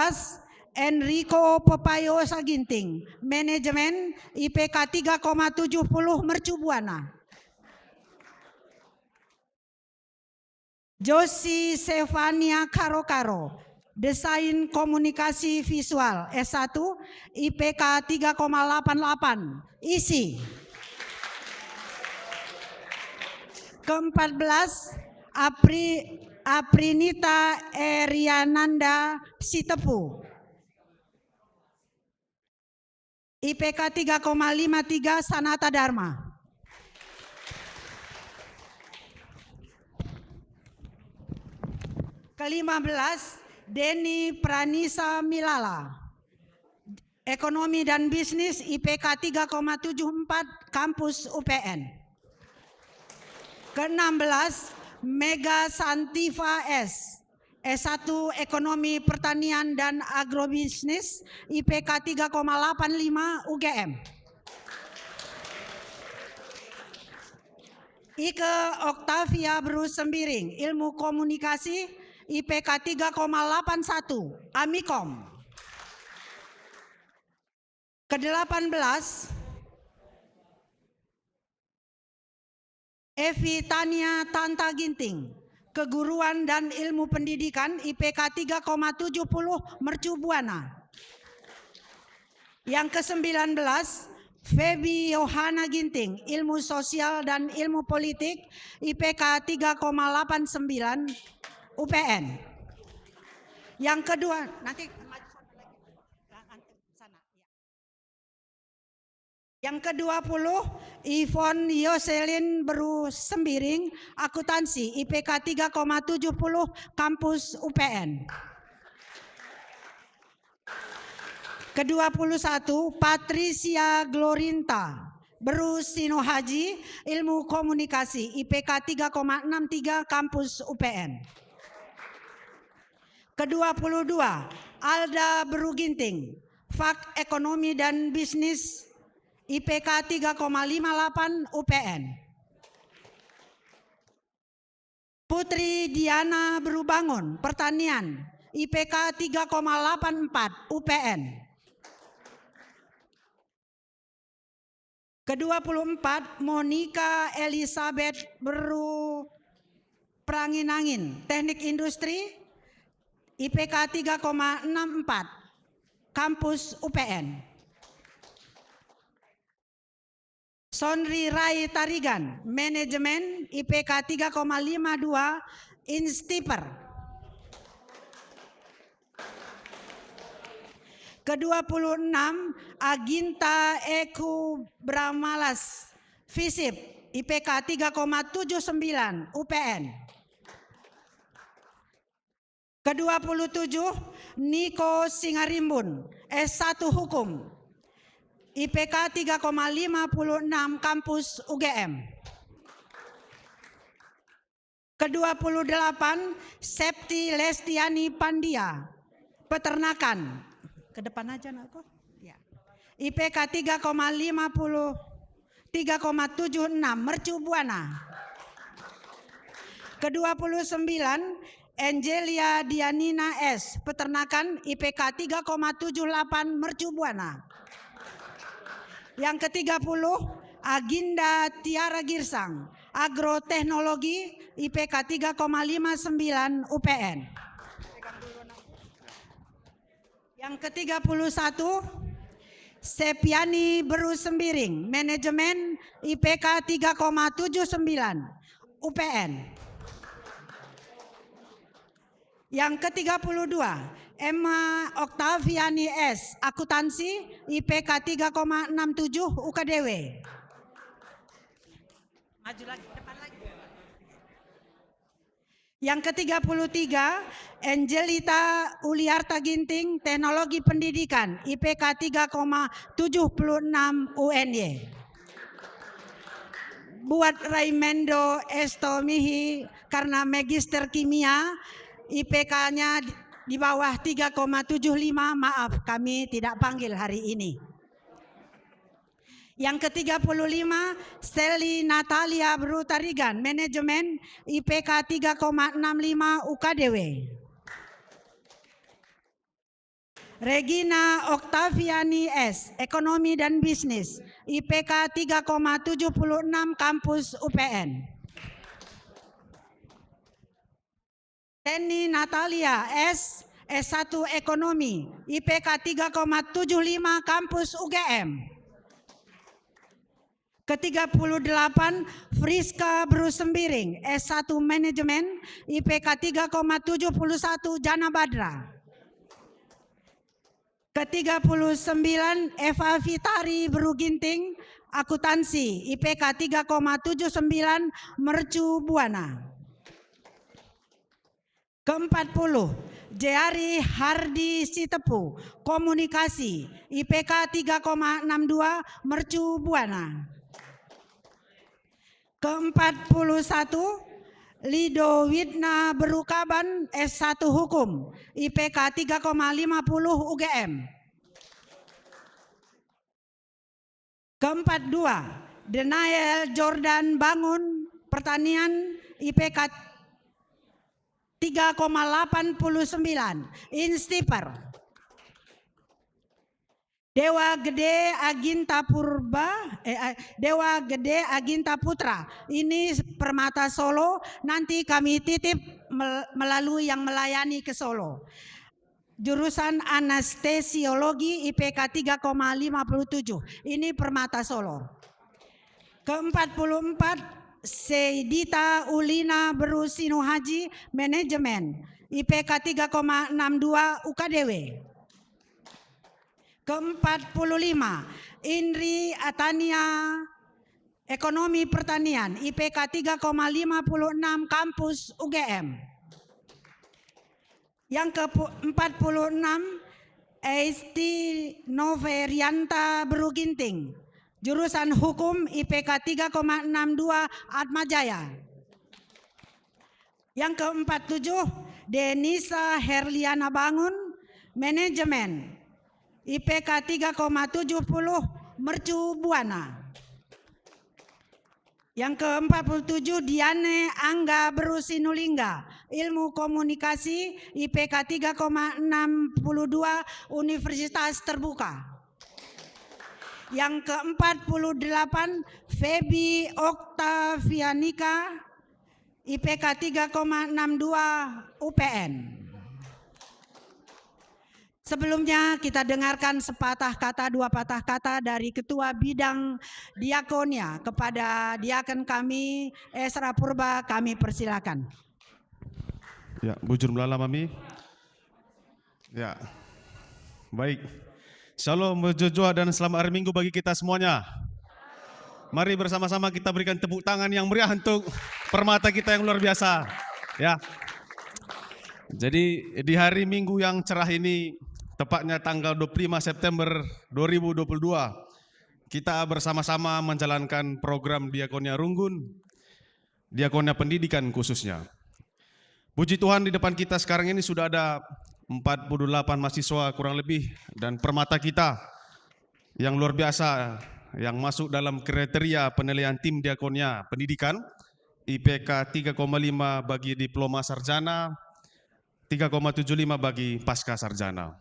Enrico Pepayo Saginting, Manajemen, IPK 3,70 Mercu Buana. Josi Stefania Karo-Karo, Desain Komunikasi Visual, S1, IPK 3,88, isi. Ke-14, Aprinita Eriananda Sitepu, IPK 3,53 Sanata Dharma. Ke-15, Deni Pranisa Milala, Ekonomi dan Bisnis, IPK 3,74 Kampus UPN. Ke-16, Mega Santiva S, S1 Ekonomi Pertanian dan Agrobisnis, IPK 3,85 UGM. Ike Oktavia Beru Sembiring, Ilmu Komunikasi, IPK 3,81 Amikom. Ke-18, Evi Tania Tanta Ginting, Keguruan dan Ilmu Pendidikan, IPK 3,70 Mercu Buana. Yang ke-19, Febi Yohana Ginting, Ilmu Sosial dan Ilmu Politik, IPK 3,89 UPN. Yang kedua, nanti yang ke-20, Yvonne Yoselin Beru Sembiring, Akuntansi, IPK 3,70 Kampus UPN. Ke-21, Patricia Glorinta Beru Sinohaji, Ilmu Komunikasi, IPK 3,63 Kampus UPN. Ke-22 Alda Beruginting, Fak Ekonomi dan Bisnis, IPK 3,58 UPN. Putri Diana Berubangun, Pertanian, IPK 3,84 UPN. Ke-24 Monica Elizabeth Perangin-angin, Teknik Industri, IPK 3,64 Kampus UPN. Sonri Rai Tarigan, Manajemen, IPK 3,52 Instiper. Ke-26 Aginta Eku Bramalas, Visip, IPK 3,79 UPN. Ke-27 Niko Singarimbun, S1 Hukum, IPK 3,56 Kampus UGM. Ke-28 Septi Lestiani Pandia, Peternakan. Ke depan aja nakku. Ya. IPK 3,76 Mercu Buana. Ke-29 Angelia Dianina S, Peternakan, IPK 3,78 Mercu Buana. Yang ke-30 Aginda Tiara Girsang, Agroteknologi, IPK 3,59 UPN. Yang ke-31 Sepiani Beru Sembiring, Manajemen, IPK 3,79 UPN. Yang ke-32 Emma Oktaviani S, Akuntansi, IPK 3,67 UKDW. Maju lagi, depan lagi. Yang ke-33 Angelita Uliarta Ginting, Teknologi Pendidikan, IPK 3,76 UNY. Buat Raimendo Estomihi karena Magister Kimia, IPK-nya di bawah 3,75, maaf kami tidak panggil hari ini. Yang ke-35 Sally Natalia Brutarigan, Manajemen, IPK 3,65 UKDW. Regina Oktaviani S, Ekonomi dan Bisnis, IPK 3,76 Kampus UPN. Teni Natalia S, S1 Ekonomi, IPK 3,75 Kampus UGM. Ke-38 Friska Brusembiring, S1 Manajemen, IPK 3,71 Jana Badra. Ke-39 Eva Fitari Beruginting, Akuntansi, IPK 3,79 Mercu Buana. Ke-40 Jari Hardi Sitepu, Komunikasi, IPK 3,62 Mercu Buana. Ke-41 Lido Widna Berukaban, S1 Hukum, IPK 3,50 UGM. Ke-42 Denael Jordan Bangun, Pertanian, IPK 3,89 Instiper. Dewa Gede Aginta Dewa Gede Aginta Putra, ini Permata Solo, nanti kami titip melalui yang melayani ke Solo. Jurusan Anestesiologi, IPK 3,57, ini Permata Solo. Ke-44 Seidita Ulina Berusino Haji, Manajemen, IPK 3,62 UKDW. Ke-45 Indri Atania, Ekonomi Pertanian, IPK 3,56 Kampus UGM. Yang ke-46 Esti Noverianta Beruginting, jurusan Hukum, IPK 3,62 Atmajaya. Yang ke-47 Denisa Herliana Bangun, Manajemen, IPK 3,70, Mercu Buana. Yang ke-47 Diane Angga Berusinulingga, Ilmu Komunikasi, IPK 3,62, Universitas Terbuka. Yang ke-48 Feby Oktavianika, IPK 3,62, UPN. Sebelumnya kita dengarkan sepatah kata, dua patah kata dari Ketua Bidang Diakonia kepada Diaken kami, Esra Purba, kami persilakan. Ya, bujur melala mami. Ya, baik. Shalom, berjujur dan selamat hari Minggu bagi kita semuanya. Mari bersama-sama kita berikan tepuk tangan yang meriah untuk permata kita yang luar biasa. Ya. Jadi di hari Minggu yang cerah ini, tepatnya tanggal 25 September 2022, kita bersama-sama menjalankan program Diakonia Runggun, Diakonia Pendidikan khususnya. Puji Tuhan di depan kita sekarang ini sudah ada 48 mahasiswa kurang lebih dan permata kita yang luar biasa yang masuk dalam kriteria penilaian tim Diakonia Pendidikan, IPK 3,5 bagi diploma sarjana, 3,75 bagi pasca sarjana.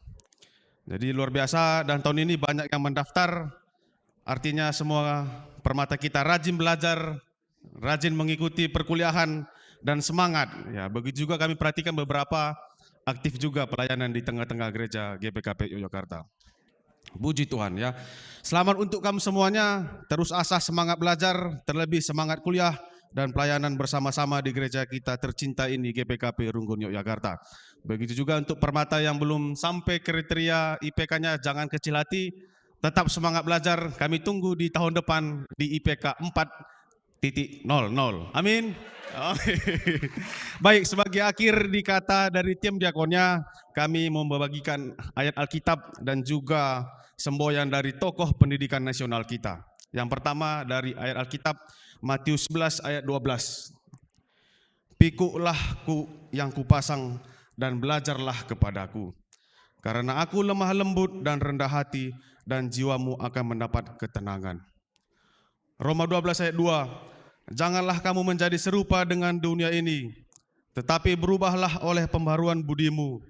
Jadi luar biasa dan tahun ini banyak yang mendaftar, artinya semua permata kita rajin belajar, rajin mengikuti perkuliahan dan semangat. Ya, begitu juga kami perhatikan beberapa aktif juga pelayanan di tengah-tengah gereja GBKP Yogyakarta. Puji Tuhan ya. Selamat untuk kamu semuanya, terus asa semangat belajar, terlebih semangat kuliah dan pelayanan bersama-sama di gereja kita tercinta ini GBKP Runggun Yogyakarta. Begitu juga untuk permata yang belum sampai kriteria IPK-nya, jangan kecil hati, tetap semangat belajar. Kami tunggu di tahun depan di IPK 4.00. Amin. Baik, sebagai akhir dikata dari tim Diakonia, kami membagikan ayat Alkitab dan juga semboyan dari tokoh pendidikan nasional kita. Yang pertama dari ayat Alkitab Matius 11 ayat 12. Pikuklah yang kupasang dan belajarlah kepadaku, karena aku lemah lembut dan rendah hati, dan jiwamu akan mendapat ketenangan. Roma 12 ayat 2. Janganlah kamu menjadi serupa dengan dunia ini, tetapi berubahlah oleh pembaruan budimu,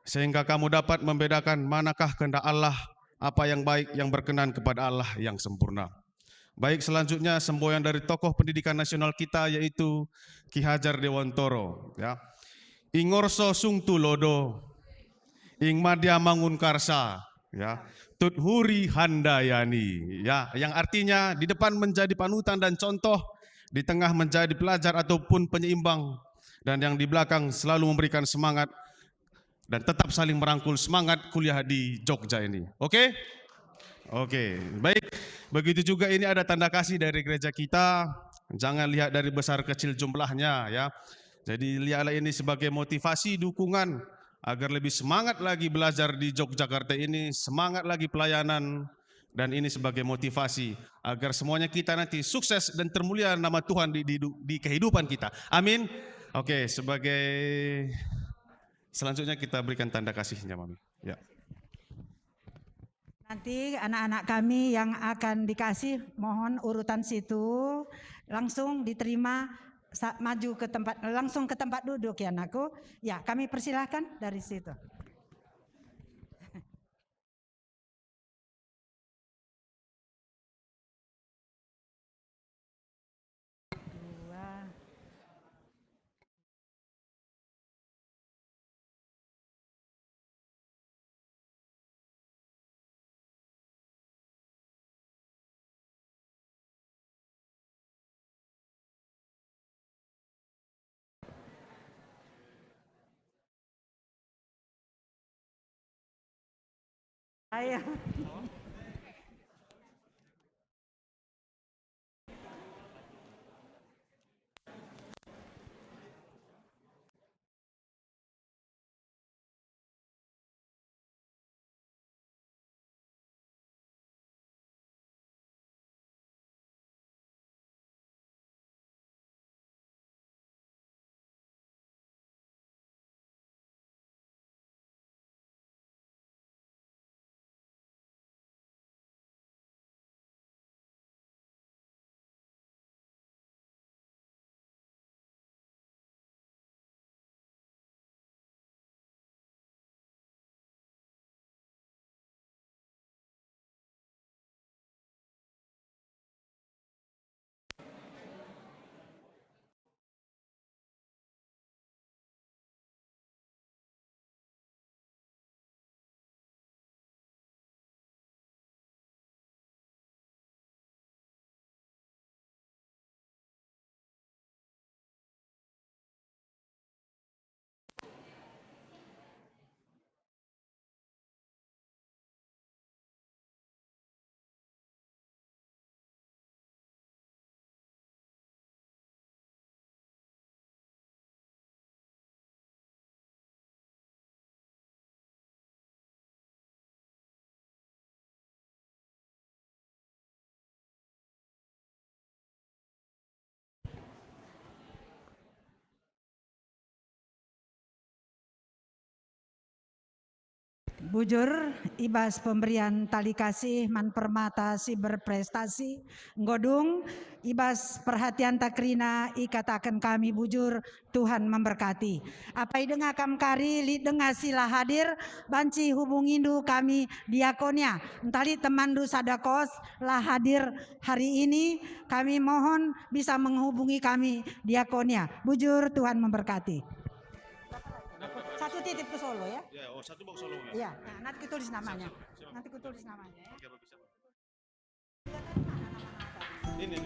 sehingga kamu dapat membedakan manakah kehendak Allah, apa yang baik, yang berkenan kepada Allah yang sempurna. Baik, selanjutnya semboyan dari tokoh pendidikan nasional kita yaitu Ki Hajar Dewantoro. Ya. Ingorso sung tulodo, ing madya mangun karsa, ya, tut huri handayani, ya, yang artinya di depan menjadi panutan dan contoh, di tengah menjadi pelajar ataupun penyeimbang, dan yang di belakang selalu memberikan semangat dan tetap saling merangkul semangat kuliah di Jogja ini. Oke? Oke, baik. Begitu juga ini ada tanda kasih dari gereja kita. Jangan lihat dari besar kecil jumlahnya, ya. Jadi lihatlah ini sebagai motivasi, dukungan agar lebih semangat lagi belajar di Yogyakarta ini, semangat lagi pelayanan, dan ini sebagai motivasi agar semuanya kita nanti sukses dan termulia nama Tuhan di kehidupan kita. Amin. Oke, sebagai selanjutnya kita berikan tanda kasihnya, Mami. Ya. Nanti anak-anak kami yang akan dikasih, mohon urutan situ langsung diterima, maju ke tempat, langsung ke tempat duduk ya anakku. Ya, kami persilahkan dari situ. Ayo. Bujur ibas pemberian tali kasih man permata si berprestasi nggodung ibas perhatian takrina ikatakan kami bujur Tuhan memberkati. Apa dengar kam kari li dengar sila hadir banci hubungindu kami diakonia entali temandu sadakos lah hadir hari ini kami mohon bisa menghubungi kami diakonia. Bujur Tuhan memberkati. Satu titip ke Solo ya. Ya, oh satu bawa Solo. Iya, nah, nanti kutulis namanya. Nanti kutulis namanya ya. Oke, bagus. Ini.